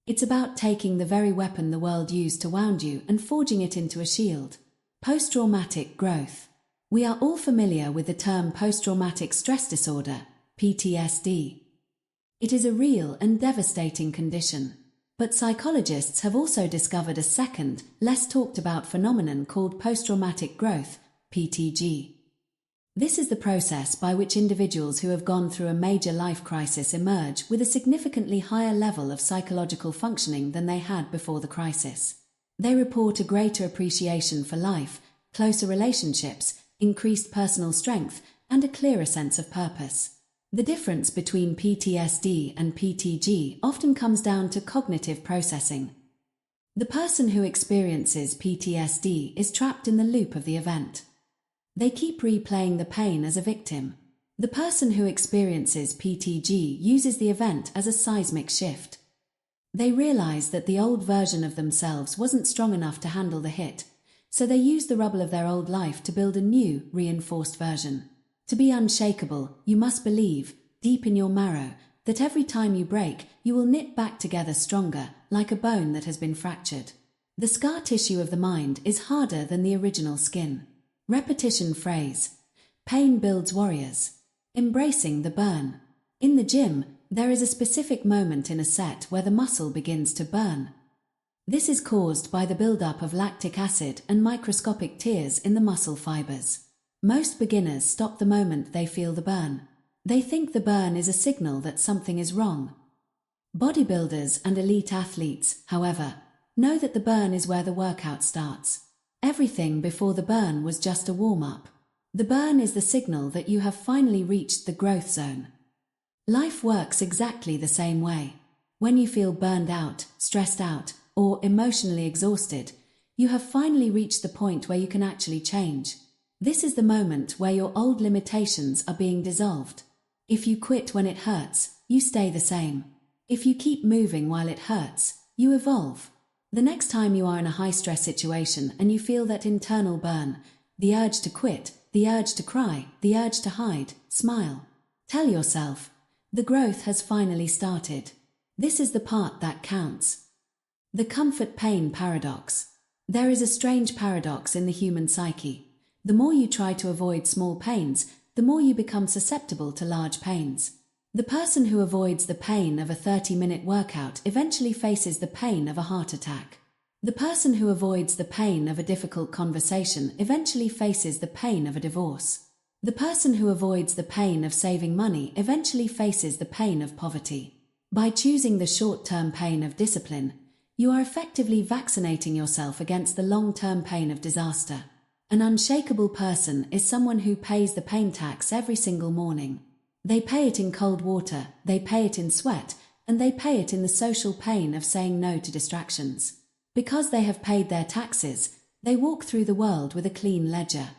It's about taking the very weapon the world used to wound you and forging it into a shield. Post-traumatic growth. We are all familiar with the term post-traumatic stress disorder, PTSD. It is a real and devastating condition. But psychologists have also discovered a second, less talked about phenomenon called post-traumatic growth, PTG. This is the process by which individuals who have gone through a major life crisis emerge with a significantly higher level of psychological functioning than they had before the crisis. They report a greater appreciation for life, closer relationships, increased personal strength, and a clearer sense of purpose. The difference between PTSD and PTG often comes down to cognitive processing. The person who experiences PTSD is trapped in the loop of the event. They keep replaying the pain as a victim. The person who experiences PTG uses the event as a seismic shift. They realize that the old version of themselves wasn't strong enough to handle the hit, so they use the rubble of their old life to build a new, reinforced version. To be unshakable, you must believe, deep in your marrow, that every time you break, you will knit back together stronger, like a bone that has been fractured. The scar tissue of the mind is harder than the original skin. Repetition phrase. Pain builds warriors. Embracing the burn. In the gym, there is a specific moment in a set where the muscle begins to burn. This is caused by the buildup of lactic acid and microscopic tears in the muscle fibers. Most beginners stop the moment they feel the burn. They think the burn is a signal that something is wrong. Bodybuilders and elite athletes, however, know that the burn is where the workout starts. Everything before the burn was just a warm-up. The burn is the signal that you have finally reached the growth zone. Life works exactly the same way. When you feel burned out, stressed out, or emotionally exhausted, you have finally reached the point where you can actually change. This is the moment where your old limitations are being dissolved. If you quit when it hurts, you stay the same. If you keep moving while it hurts, you evolve. The next time you are in a high-stress situation and you feel that internal burn, the urge to quit, the urge to cry, the urge to hide, smile. Tell yourself, the growth has finally started. This is the part that counts. The comfort-pain paradox. There is a strange paradox in the human psyche. The more you try to avoid small pains, the more you become susceptible to large pains. The person who avoids the pain of a 30-minute workout eventually faces the pain of a heart attack. The person who avoids the pain of a difficult conversation eventually faces the pain of a divorce. The person who avoids the pain of saving money eventually faces the pain of poverty. By choosing the short-term pain of discipline, you are effectively vaccinating yourself against the long-term pain of disaster. An unshakable person is someone who pays the pain tax every single morning. They pay it in cold water, they pay it in sweat, and they pay it in the social pain of saying no to distractions. Because they have paid their taxes, they walk through the world with a clean ledger.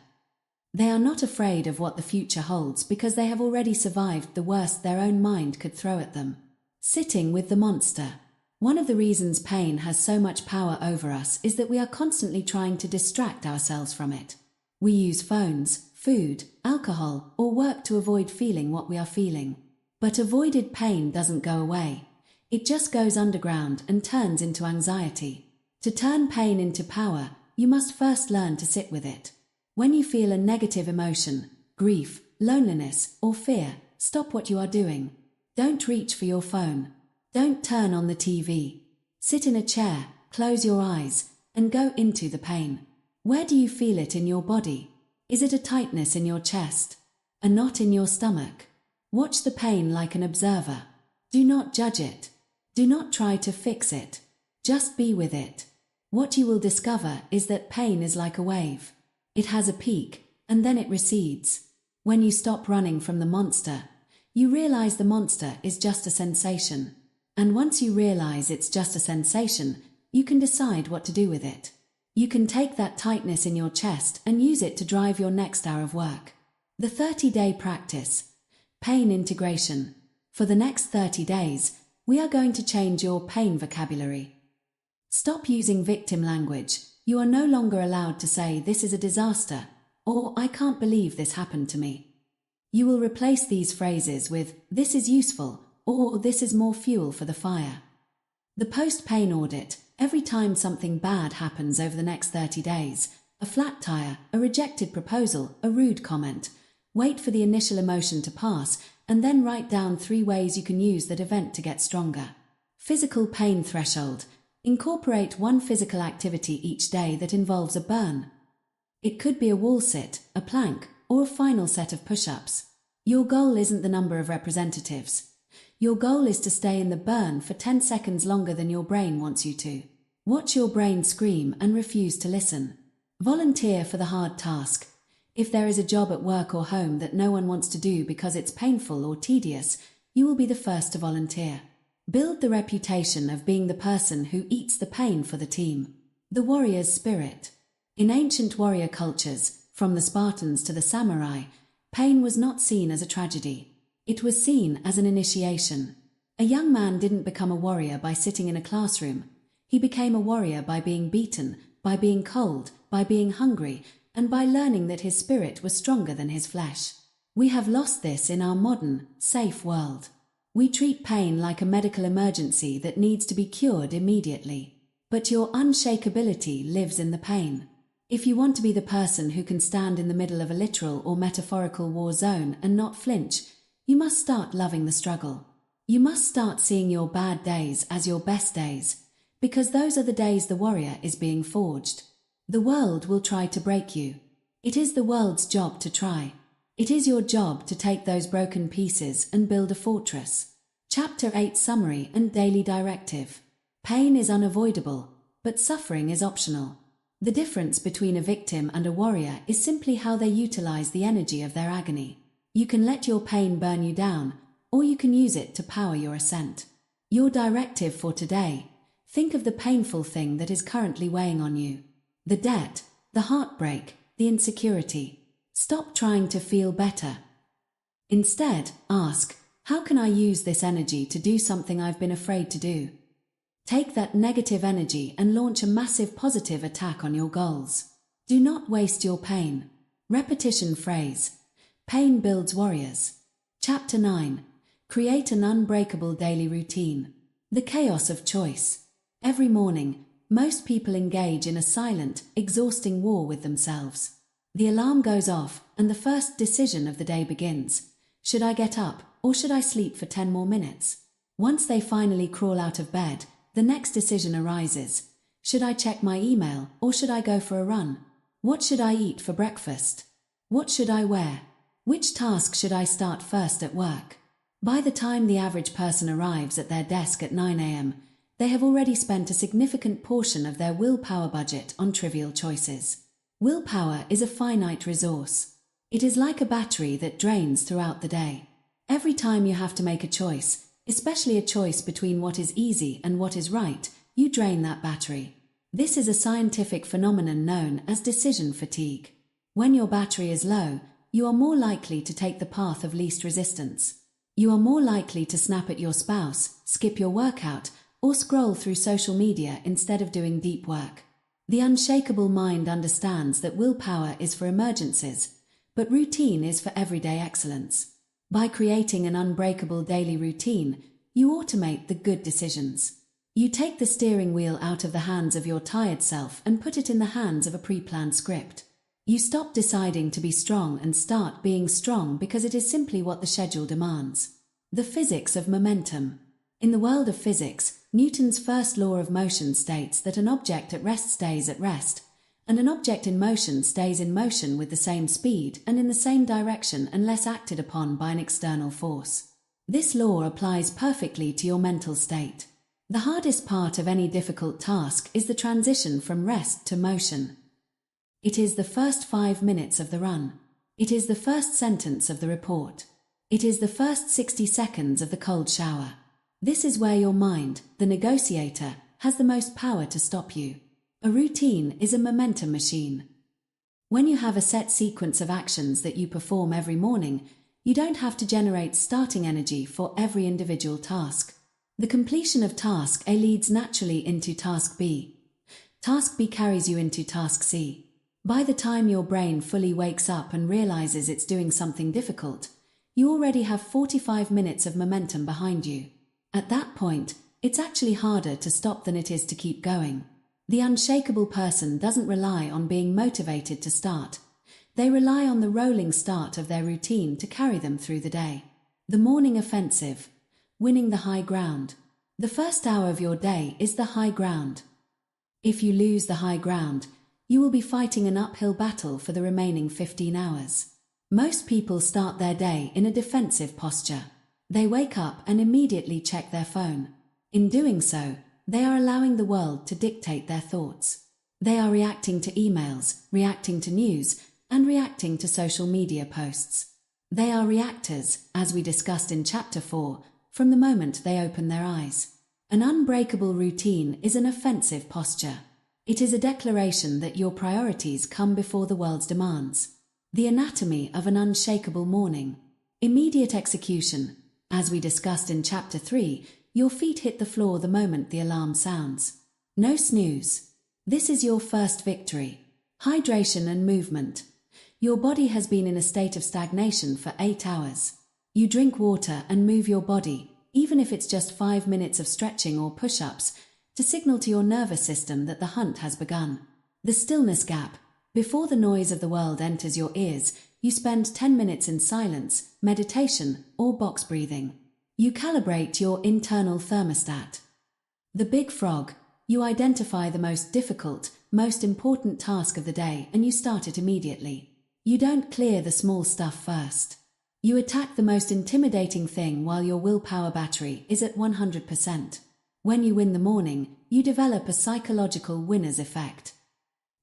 They are not afraid of what the future holds because they have already survived the worst their own mind could throw at them. Sitting with the monster. One of the reasons pain has so much power over us is that we are constantly trying to distract ourselves from it. We use phones, food, alcohol, or work to avoid feeling what we are feeling. But avoided pain doesn't go away. It just goes underground and turns into anxiety. To turn pain into power, you must first learn to sit with it. When you feel a negative emotion, grief, loneliness, or fear, stop what you are doing. Don't reach for your phone. Don't turn on the TV. Sit in a chair, close your eyes, and go into the pain. Where do you feel it in your body? Is it a tightness in your chest? A knot in your stomach? Watch the pain like an observer. Do not judge it. Do not try to fix it. Just be with it. What you will discover is that pain is like a wave. It has a peak, and then it recedes. When you stop running from the monster, you realize the monster is just a sensation. And once you realize it's just a sensation, you can decide what to do with it. You can take that tightness in your chest and use it to drive your next hour of work. The 30-day practice. Pain integration. For the next 30 days, we are going to change your pain vocabulary. Stop using victim language. You are no longer allowed to say, "This is a disaster," or "I can't believe this happened to me." You will replace these phrases with, "This is useful," or "This is more fuel for the fire." The post-pain audit. Every time something bad happens over the next 30 days, a flat tire, a rejected proposal, a rude comment, wait for the initial emotion to pass, and then write down 3 ways you can use that event to get stronger. Physical pain threshold. Incorporate 1 physical activity each day that involves a burn. It could be a wall sit, a plank, or a final set of push-ups. Your goal isn't the number of representatives. Your goal is to stay in the burn for 10 seconds longer than your brain wants you to. Watch your brain scream and refuse to listen. Volunteer for the hard task. If there is a job at work or home that no one wants to do because it's painful or tedious, you will be the first to volunteer. Build the reputation of being the person who eats the pain for the team. The warrior's spirit. In ancient warrior cultures, from the Spartans to the samurai, pain was not seen as a tragedy. It was seen as an initiation. A young man didn't become a warrior by sitting in a classroom. He became a warrior by being beaten, by being cold, by being hungry, and by learning that his spirit was stronger than his flesh. We have lost this in our modern, safe world. We treat pain like a medical emergency that needs to be cured immediately. But your unshakability lives in the pain. If you want to be the person who can stand in the middle of a literal or metaphorical war zone and not flinch, you must start loving the struggle. You must start seeing your bad days as your best days, because those are the days the warrior is being forged. The world will try to break you. It is the world's job to try. It is your job to take those broken pieces and build a fortress. Chapter 8 Summary and Daily Directive. Pain is unavoidable, but suffering is optional. The difference between a victim and a warrior is simply how they utilize the energy of their agony. You can let your pain burn you down, or you can use it to power your ascent. Your directive for today. Think of the painful thing that is currently weighing on you. The debt, the heartbreak, the insecurity. Stop trying to feel better. Instead, ask, how can I use this energy to do something I've been afraid to do? Take that negative energy and launch a massive positive attack on your goals. Do not waste your pain. Repetition phrase. Pain builds warriors. Chapter 9. Create an unbreakable daily routine. The chaos of choice. Every morning, most people engage in a silent, exhausting war with themselves. The alarm goes off, and the first decision of the day begins. Should I get up, or should I sleep for 10 more minutes? Once they finally crawl out of bed, the next decision arises. Should I check my email, or should I go for a run? What should I eat for breakfast? What should I wear? Which task should I start first at work? By the time the average person arrives at their desk at 9 a.m., they have already spent a significant portion of their willpower budget on trivial choices. Willpower is a finite resource. It is like a battery that drains throughout the day. Every time you have to make a choice, especially a choice between what is easy and what is right, you drain that battery. This is a scientific phenomenon known as decision fatigue. When your battery is low, you are more likely to take the path of least resistance. You are more likely to snap at your spouse, skip your workout, or scroll through social media instead of doing deep work. The unshakable mind understands that willpower is for emergencies, but routine is for everyday excellence. By creating an unbreakable daily routine, you automate the good decisions. You take the steering wheel out of the hands of your tired self and put it in the hands of a pre-planned script. You stop deciding to be strong and start being strong because it is simply what the schedule demands. The physics of momentum. In the world of physics, Newton's first law of motion states that an object at rest stays at rest, and an object in motion stays in motion with the same speed and in the same direction unless acted upon by an external force. This law applies perfectly to your mental state. The hardest part of any difficult task is the transition from rest to motion. It is the first 5 minutes of the run. It is the first sentence of the report. It is the first 60 seconds of the cold shower. This is where your mind, the negotiator, has the most power to stop you. A routine is a momentum machine. When you have a set sequence of actions that you perform every morning, you don't have to generate starting energy for every individual task. The completion of task A leads naturally into task B. Task B carries you into task C. By the time your brain fully wakes up and realizes it's doing something difficult, you already have 45 minutes of momentum behind you. At that point, it's actually harder to stop than it is to keep going. The unshakable person doesn't rely on being motivated to start. They rely on the rolling start of their routine to carry them through the day. The morning offensive. Winning the high ground. The first hour of your day is the high ground. If you lose the high ground, you will be fighting an uphill battle for the remaining 15 hours. Most people start their day in a defensive posture. They wake up and immediately check their phone. In doing so, they are allowing the world to dictate their thoughts. They are reacting to emails, reacting to news, and reacting to social media posts. They are reactors, as we discussed in Chapter 4, from the moment they open their eyes. An unbreakable routine is an offensive posture. It is a declaration that your priorities come before the world's demands. The anatomy of an unshakable morning. Immediate execution. As we discussed in Chapter 3, your feet hit the floor the moment the alarm sounds. No snooze. This is your first victory. Hydration and movement. Your body has been in a state of stagnation for 8 hours. You drink water and move your body, even if it's just 5 minutes of stretching or push-ups, to signal to your nervous system that the hunt has begun. The stillness gap. Before the noise of the world enters your ears, you spend 10 minutes in silence, meditation, or box breathing. You calibrate your internal thermostat. The big frog. You identify the most difficult, most important task of the day and you start it immediately. You don't clear the small stuff first. You attack the most intimidating thing while your willpower battery is at 100%. When you win the morning, you develop a psychological winner's effect.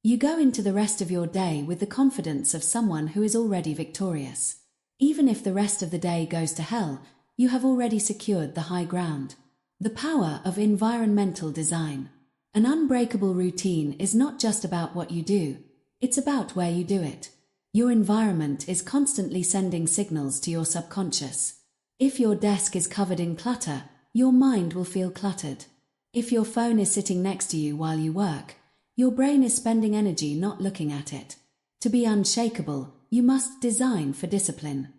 You go into the rest of your day with the confidence of someone who is already victorious. Even if the rest of the day goes to hell, you have already secured the high ground. The power of environmental design. An unbreakable routine is not just about what you do, it's about where you do it. Your environment is constantly sending signals to your subconscious. If your desk is covered in clutter, your mind will feel cluttered. If your phone is sitting next to you while you work, your brain is spending energy not looking at it. To be unshakable, you must design for discipline.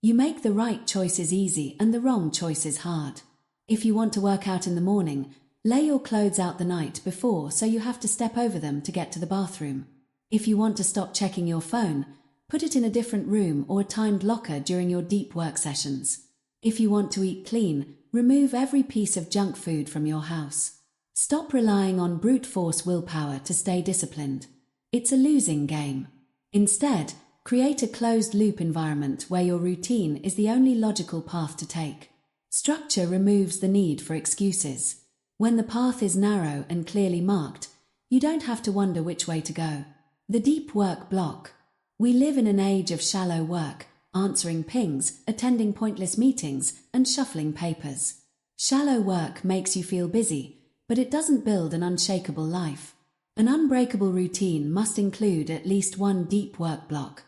You make the right choices easy and the wrong choices hard. If you want to work out in the morning, lay your clothes out the night before so you have to step over them to get to the bathroom. If you want to stop checking your phone, put it in a different room or a timed locker during your deep work sessions. If you want to eat clean, remove every piece of junk food from your house. Stop relying on brute force willpower to stay disciplined. It's a losing game. Instead, create a closed-loop environment where your routine is the only logical path to take. Structure removes the need for excuses. When the path is narrow and clearly marked, you don't have to wonder which way to go. The deep work block. We live in an age of shallow work, answering pings, attending pointless meetings, and shuffling papers. Shallow work makes you feel busy, but it doesn't build an unshakable life. An unbreakable routine must include at least one deep work block.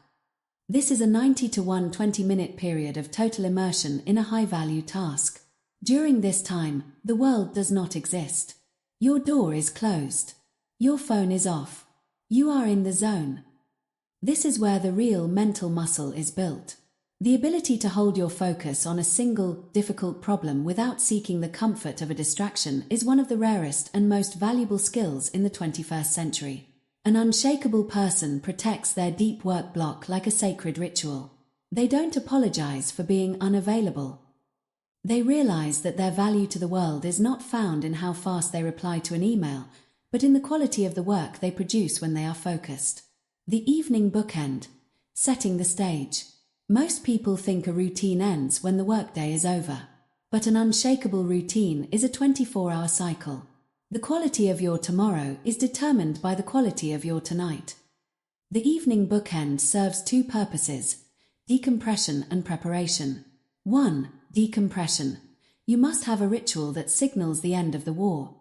This is a 90 to 120-minute period of total immersion in a high-value task. During this time, the world does not exist. Your door is closed. Your phone is off. You are in the zone. This is where the real mental muscle is built. The ability to hold your focus on a single, difficult problem without seeking the comfort of a distraction is one of the rarest and most valuable skills in the 21st century. An unshakable person protects their deep work block like a sacred ritual. They don't apologize for being unavailable. They realize that their value to the world is not found in how fast they reply to an email, but in the quality of the work they produce when they are focused. The evening bookend. Setting the stage. Most people think a routine ends when the workday is over. But an unshakable routine is a 24-hour cycle. The quality of your tomorrow is determined by the quality of your tonight. The evening bookend serves two purposes: decompression and preparation. 1. Decompression. You must have a ritual that signals the end of the war.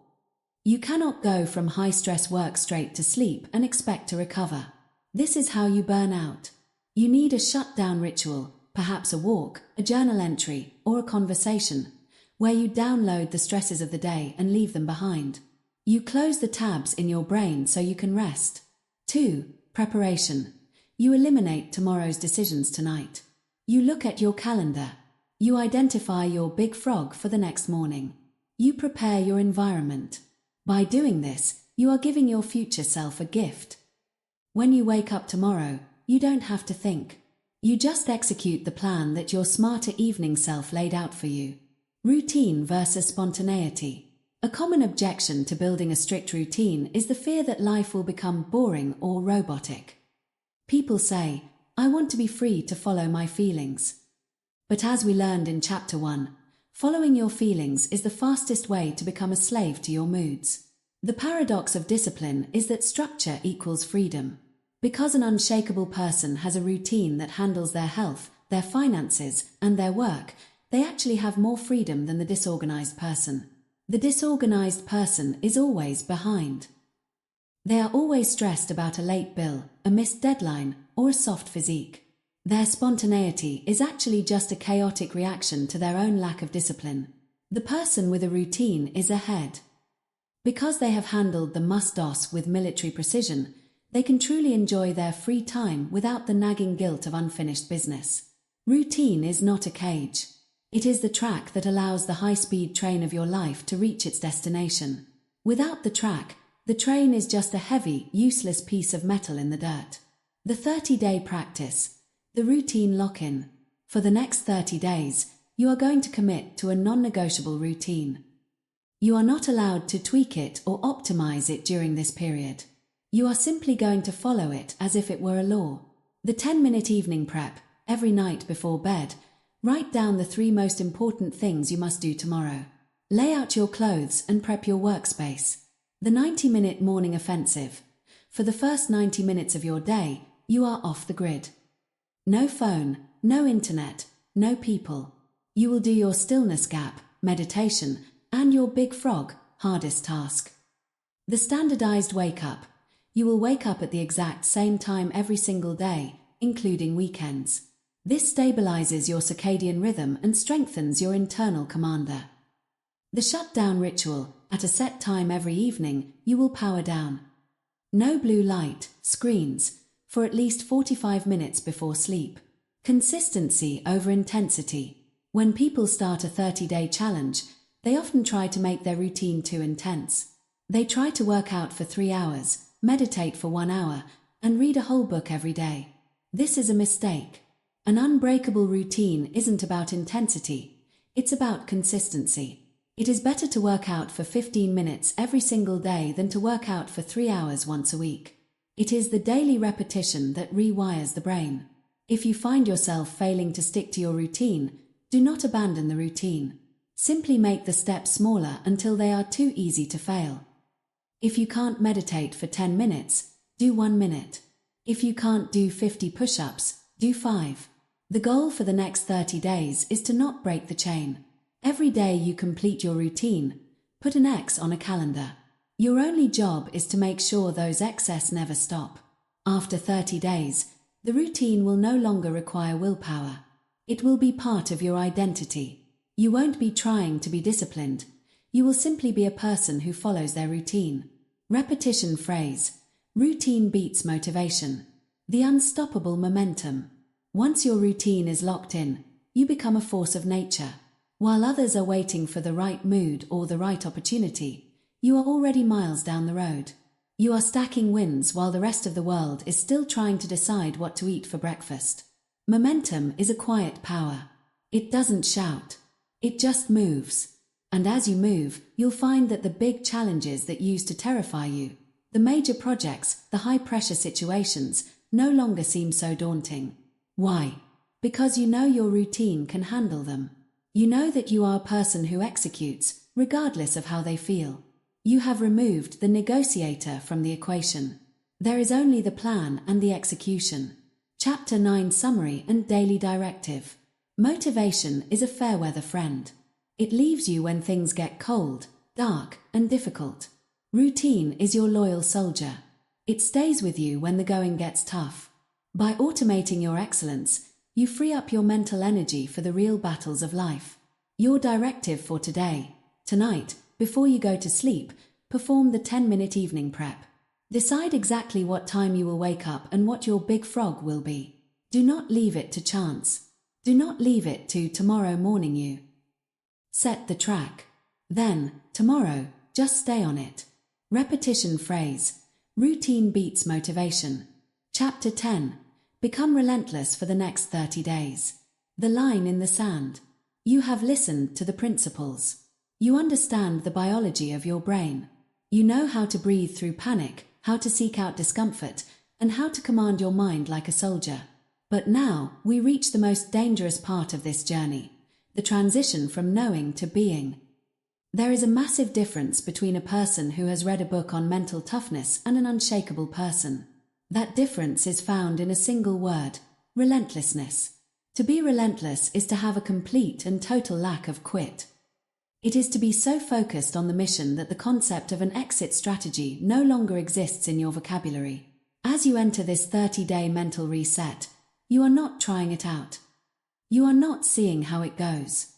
You cannot go from high-stress work straight to sleep and expect to recover. This is how you burn out. You need a shutdown ritual, perhaps a walk, a journal entry, or a conversation, where you download the stresses of the day and leave them behind. You close the tabs in your brain so you can rest. 2. Preparation. You eliminate tomorrow's decisions tonight. You look at your calendar. You identify your big frog for the next morning. You prepare your environment. By doing this, you are giving your future self a gift. When you wake up tomorrow, you don't have to think. You just execute the plan that your smarter evening self laid out for you. Routine versus spontaneity. A common objection to building a strict routine is the fear that life will become boring or robotic. People say, "I want to be free to follow my feelings." But as we learned in Chapter 1, following your feelings is the fastest way to become a slave to your moods. The paradox of discipline is that structure equals freedom. Because an unshakable person has a routine that handles their health, their finances, and their work, they actually have more freedom than the disorganized person. The disorganized person is always behind. They are always stressed about a late bill, a missed deadline, or a soft physique. Their spontaneity is actually just a chaotic reaction to their own lack of discipline. The person with a routine is ahead. Because they have handled the must-dos with military precision, they can truly enjoy their free time without the nagging guilt of unfinished business. Routine is not a cage. It is the track that allows the high-speed train of your life to reach its destination. Without the track, the train is just a heavy, useless piece of metal in the dirt. The 30-day practice. The routine lock-in. For the next 30 days, you are going to commit to a non-negotiable routine. You are not allowed to tweak it or optimize it during this period. You are simply going to follow it as if it were a law. The 10-minute evening prep, every night before bed. Write down the 3 most important things you must do tomorrow. Lay out your clothes and prep your workspace. The 90-minute morning offensive. For the first 90 minutes of your day, you are off the grid. No phone, no internet, no people. You will do your stillness gap, meditation, and your big frog, hardest task. The standardized wake-up. You will wake up at the exact same time every single day, including weekends. This stabilizes your circadian rhythm and strengthens your internal commander. The shutdown ritual. At a set time every evening, you will power down. No blue light, screens, for at least 45 minutes before sleep. Consistency over intensity. When people start a 30-day challenge, they often try to make their routine too intense. They try to work out for 3 hours, meditate for 1 hour, and read a whole book every day. This is a mistake. An unbreakable routine isn't about intensity, it's about consistency. It is better to work out for 15 minutes every single day than to work out for 3 hours once a week. It is the daily repetition that rewires the brain. If you find yourself failing to stick to your routine, do not abandon the routine. Simply make the steps smaller until they are too easy to fail. If you can't meditate for 10 minutes, do 1 minute. If you can't do 50 push-ups, do 5. The goal for the next 30 days is to not break the chain. Every day you complete your routine, put an X on a calendar. Your only job is to make sure those X's never stop. After 30 days, the routine will no longer require willpower. It will be part of your identity. You won't be trying to be disciplined. You will simply be a person who follows their routine. Repetition phrase. Routine beats motivation. The unstoppable momentum. Once your routine is locked in, you become a force of nature. While others are waiting for the right mood or the right opportunity, you are already miles down the road. You are stacking wins while the rest of the world is still trying to decide what to eat for breakfast. Momentum is a quiet power. It doesn't shout. It just moves. And as you move, you'll find that the big challenges that used to terrify you, the major projects, the high-pressure situations, no longer seem so daunting. Why? Because you know your routine can handle them. You know that you are a person who executes, regardless of how they feel. You have removed the negotiator from the equation. There is only the plan and the execution. Chapter 9 Summary and Daily Directive. Motivation is a fair-weather friend. It leaves you when things get cold, dark, and difficult. Routine is your loyal soldier. It stays with you when the going gets tough. By automating your excellence, you free up your mental energy for the real battles of life. Your directive for today, tonight, before you go to sleep, perform the 10-minute evening prep. Decide exactly what time you will wake up and what your big frog will be. Do not leave it to chance. Do not leave it to tomorrow morning you. Set the track. Then, tomorrow, just stay on it. Repetition phrase. Routine beats motivation. Chapter 10. Become relentless for the next 30 days. The line in the sand. You have listened to the principles. You understand the biology of your brain. You know how to breathe through panic, how to seek out discomfort, and how to command your mind like a soldier. But now, we reach the most dangerous part of this journey, the transition from knowing to being. There is a massive difference between a person who has read a book on mental toughness and an unshakable person. That difference is found in a single word: relentlessness. To be relentless is to have a complete and total lack of quit. It is to be so focused on the mission that the concept of an exit strategy no longer exists in your vocabulary. As you enter this 30-day mental reset, you are not trying it out. You are not seeing how it goes.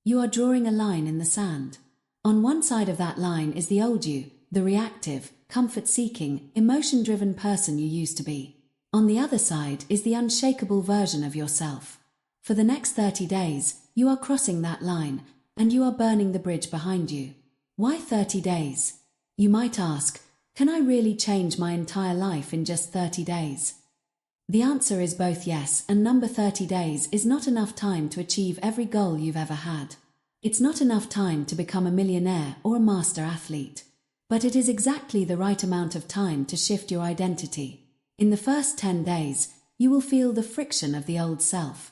You are drawing a line in the sand. On one side of that line is the old you, the reactive, comfort-seeking, emotion-driven person you used to be. On the other side is the unshakable version of yourself. For the next 30 days, you are crossing that line, and you are burning the bridge behind you. Why 30 days? You might ask, can I really change my entire life in just 30 days? The answer is both yes, and number 30 days is not enough time to achieve every goal you've ever had. It's not enough time to become a millionaire or a master athlete. But it is exactly the right amount of time to shift your identity. In the first 10 days, you will feel the friction of the old self.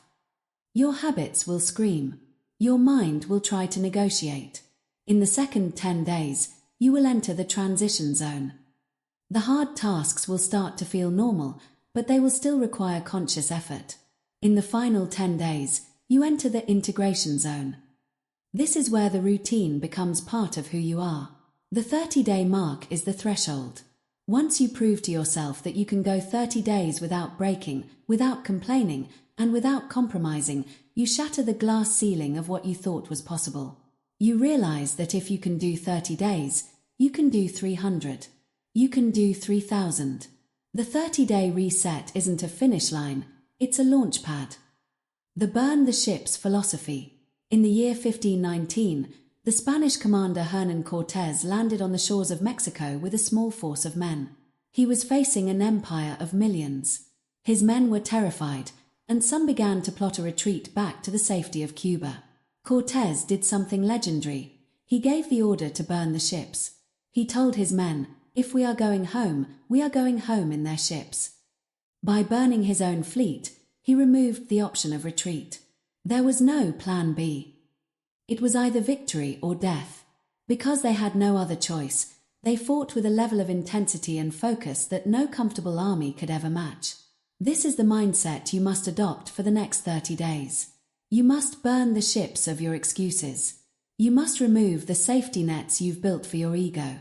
Your habits will scream. Your mind will try to negotiate. In the second 10 days, you will enter the transition zone. The hard tasks will start to feel normal, but they will still require conscious effort. In the final 10 days, you enter the integration zone. This is where the routine becomes part of who you are. The 30-day mark is the threshold. Once you prove to yourself that you can go 30 days without breaking, without complaining, and without compromising, you shatter the glass ceiling of what you thought was possible. You realize that if you can do 30 days, you can do 300. You can do 3,000. The 30-day reset isn't a finish line, it's a launch pad. The burn the ships philosophy. In the year 1519, the Spanish commander Hernán Cortés landed on the shores of Mexico with a small force of men. He was facing an empire of millions. His men were terrified, and some began to plot a retreat back to the safety of Cuba. Cortés did something legendary. He gave the order to burn the ships. He told his men, if we are going home, we are going home in their ships. By burning his own fleet, he removed the option of retreat. There was no plan B. It was either victory or death. Because they had no other choice, they fought with a level of intensity and focus that no comfortable army could ever match. This is the mindset you must adopt for the next 30 days. You must burn the ships of your excuses. You must remove the safety nets you've built for your ego.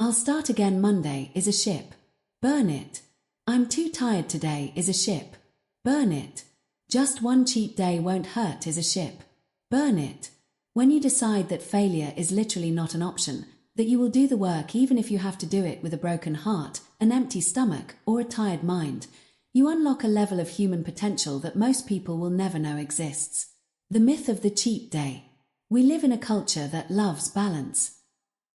I'll start again Monday is a ship. Burn it. I'm too tired today is a ship. Burn it. Just one cheat day won't hurt is a ship. Burn it. When you decide that failure is literally not an option, that you will do the work even if you have to do it with a broken heart, an empty stomach, or a tired mind, you unlock a level of human potential that most people will never know exists. The myth of the cheat day. We live in a culture that loves balance.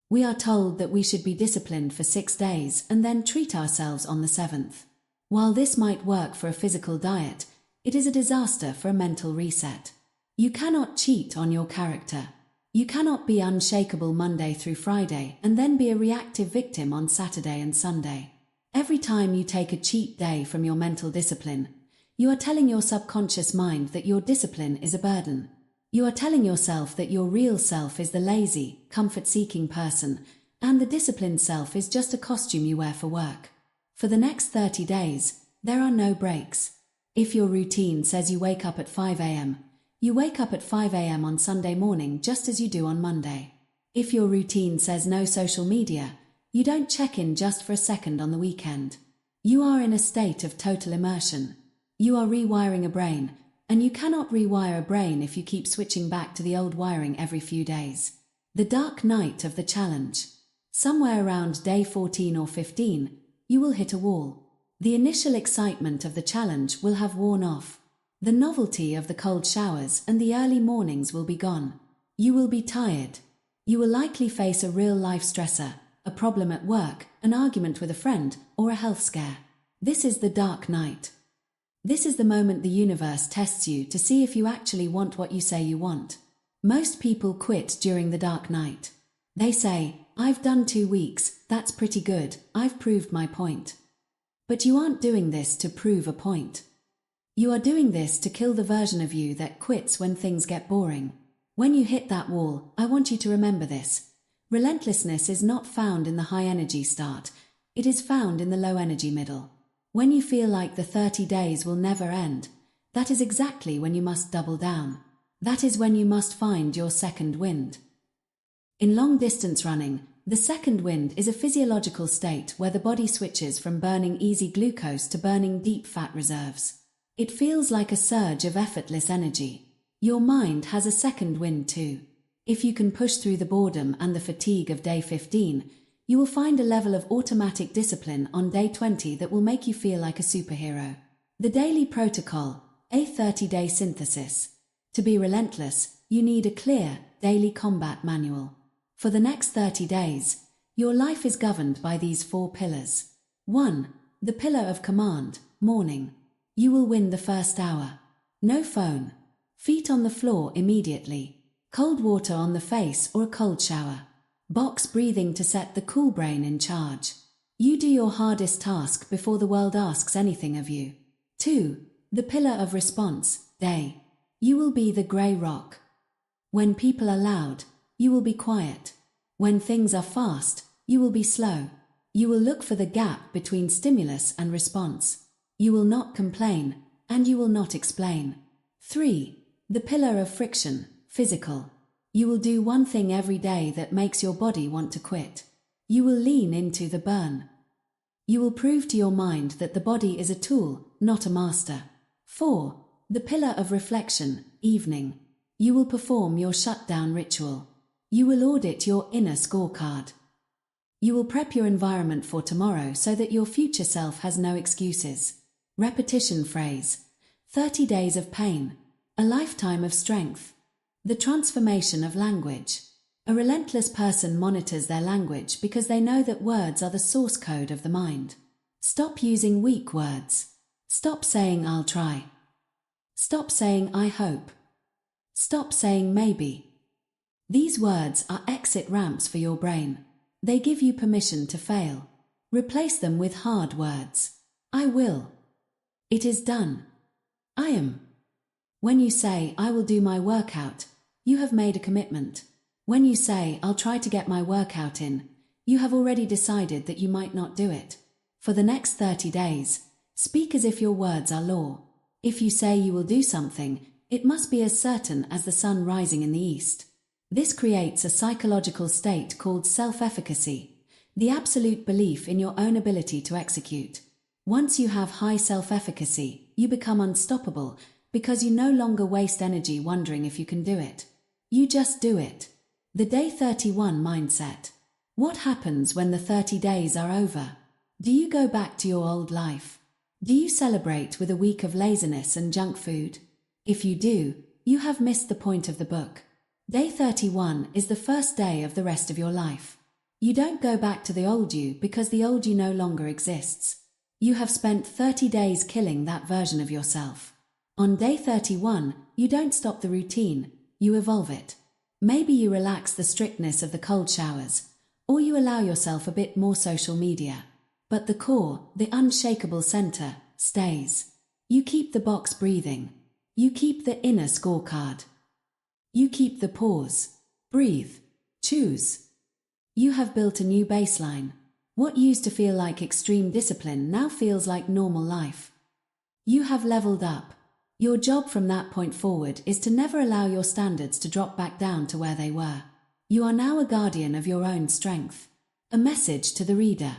We are told that we should be disciplined for 6 days and then treat ourselves on the 7th. While this might work for a physical diet, it is a disaster for a mental reset. You cannot cheat on your character. You cannot be unshakable Monday through Friday and then be a reactive victim on Saturday and Sunday. Every time you take a cheat day from your mental discipline, you are telling your subconscious mind that your discipline is a burden. You are telling yourself that your real self is the lazy, comfort-seeking person, and the disciplined self is just a costume you wear for work. For the next 30 days, there are no breaks. If your routine says you wake up at 5 a.m., you wake up at 5 a.m. on Sunday morning just as you do on Monday. If your routine says no social media, you don't check in just for a second on the weekend. You are in a state of total immersion. You are rewiring a brain, and you cannot rewire a brain if you keep switching back to the old wiring every few days. The dark night of the challenge. Somewhere around day 14 or 15, you will hit a wall. The initial excitement of the challenge will have worn off. The novelty of the cold showers and the early mornings will be gone. You will be tired. You will likely face a real-life stressor, a problem at work, an argument with a friend, or a health scare. This is the dark night. This is the moment the universe tests you to see if you actually want what you say you want. Most people quit during the dark night. They say, "I've done 2 weeks, that's pretty good, I've proved my point." But you aren't doing this to prove a point. You are doing this to kill the version of you that quits when things get boring. When you hit that wall, I want you to remember this. Relentlessness is not found in the high-energy start, it is found in the low-energy middle. When you feel like the 30 days will never end, that is exactly when you must double down. That is when you must find your second wind. In long-distance running, the second wind is a physiological state where the body switches from burning easy glucose to burning deep fat reserves. It feels like a surge of effortless energy. Your mind has a second wind too. If you can push through the boredom and the fatigue of day 15, you will find a level of automatic discipline on day 20 that will make you feel like a superhero. The Daily Protocol, a 30-day synthesis. To be relentless, you need a clear, daily combat manual. For the next 30 days, your life is governed by these 4 pillars. 1. The pillar of command, morning. You will win the first hour. No phone. Feet on the floor immediately. Cold water on the face or a cold shower. Box breathing to set the cool brain in charge. You do your hardest task before the world asks anything of you. 2. The pillar of response, day. You will be the grey rock. When people are loud, you will be quiet. When things are fast, you will be slow. You will look for the gap between stimulus and response. You will not complain, and you will not explain. 3. The pillar of friction, physical. You will do one thing every day that makes your body want to quit. You will lean into the burn. You will prove to your mind that the body is a tool, not a master. 4. The pillar of reflection, evening. You will perform your shutdown ritual. You will audit your inner scorecard. You will prep your environment for tomorrow so that your future self has no excuses. Repetition phrase. 30 days of pain. A lifetime of strength. The transformation of language. A relentless person monitors their language because they know that words are the source code of the mind. Stop using weak words. Stop saying "I'll try." Stop saying "I hope." Stop saying "maybe." These words are exit ramps for your brain. They give you permission to fail. Replace them with hard words. I will. It is done. I am. When you say "I will do my workout," you have made a commitment. When you say "I'll try to get my workout in," you have already decided that you might not do it. For the next 30 days, speak as if your words are law. If you say you will do something, it must be as certain as the sun rising in the east. This creates a psychological state called self-efficacy, the absolute belief in your own ability to execute. Once you have high self-efficacy, you become unstoppable because you no longer waste energy wondering if you can do it. You just do it. The Day 31 mindset. What happens when the 30 days are over? Do you go back to your old life? Do you celebrate with a week of laziness and junk food? If you do, you have missed the point of the book. Day 31 is the first day of the rest of your life. You don't go back to the old you because the old you no longer exists. You have spent 30 days killing that version of yourself. On day 31, you don't stop the routine, you evolve it. Maybe you relax the strictness of the cold showers, or you allow yourself a bit more social media. But the core, the unshakable center, stays. You keep the box breathing. You keep the inner scorecard. You keep the pause. Breathe. Choose. You have built a new baseline. What used to feel like extreme discipline now feels like normal life. You have leveled up. Your job from that point forward is to never allow your standards to drop back down to where they were. You are now a guardian of your own strength. A message to the reader.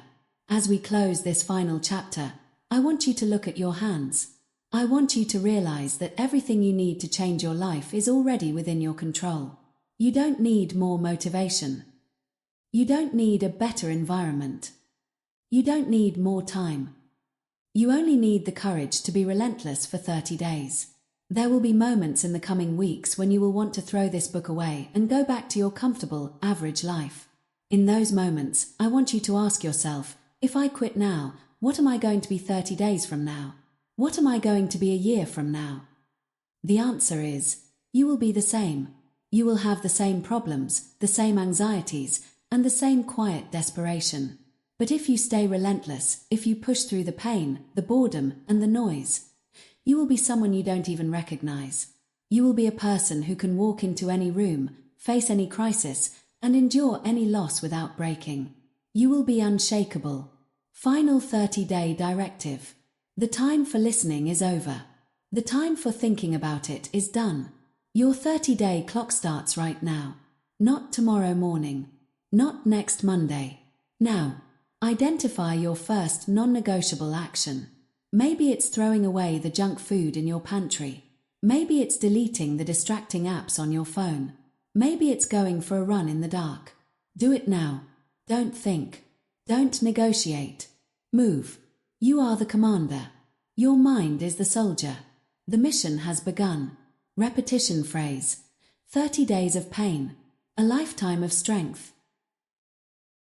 As we close this final chapter, I want you to look at your hands. I want you to realize that everything you need to change your life is already within your control. You don't need more motivation. You don't need a better environment. You don't need more time. You only need the courage to be relentless for 30 days. There will be moments in the coming weeks when you will want to throw this book away and go back to your comfortable, average life. In those moments, I want you to ask yourself, if I quit now, what am I going to be 30 days from now? What am I going to be a year from now? The answer is, you will be the same. You will have the same problems, the same anxieties, and the same quiet desperation. But if you stay relentless, if you push through the pain, the boredom, and the noise, you will be someone you don't even recognize. You will be a person who can walk into any room, face any crisis, and endure any loss without breaking. You will be unshakable. Final 30-day directive. The time for listening is over. The time for thinking about it is done. Your 30-day clock starts right now. Not tomorrow morning. Not next Monday. Now. Identify your first non-negotiable action. Maybe it's throwing away the junk food in your pantry. Maybe it's deleting the distracting apps on your phone. Maybe it's going for a run in the dark. Do it now. Don't think. Don't negotiate. Move. You are the commander. Your mind is the soldier. The mission has begun. Repetition phrase. 30 days of pain. A lifetime of strength.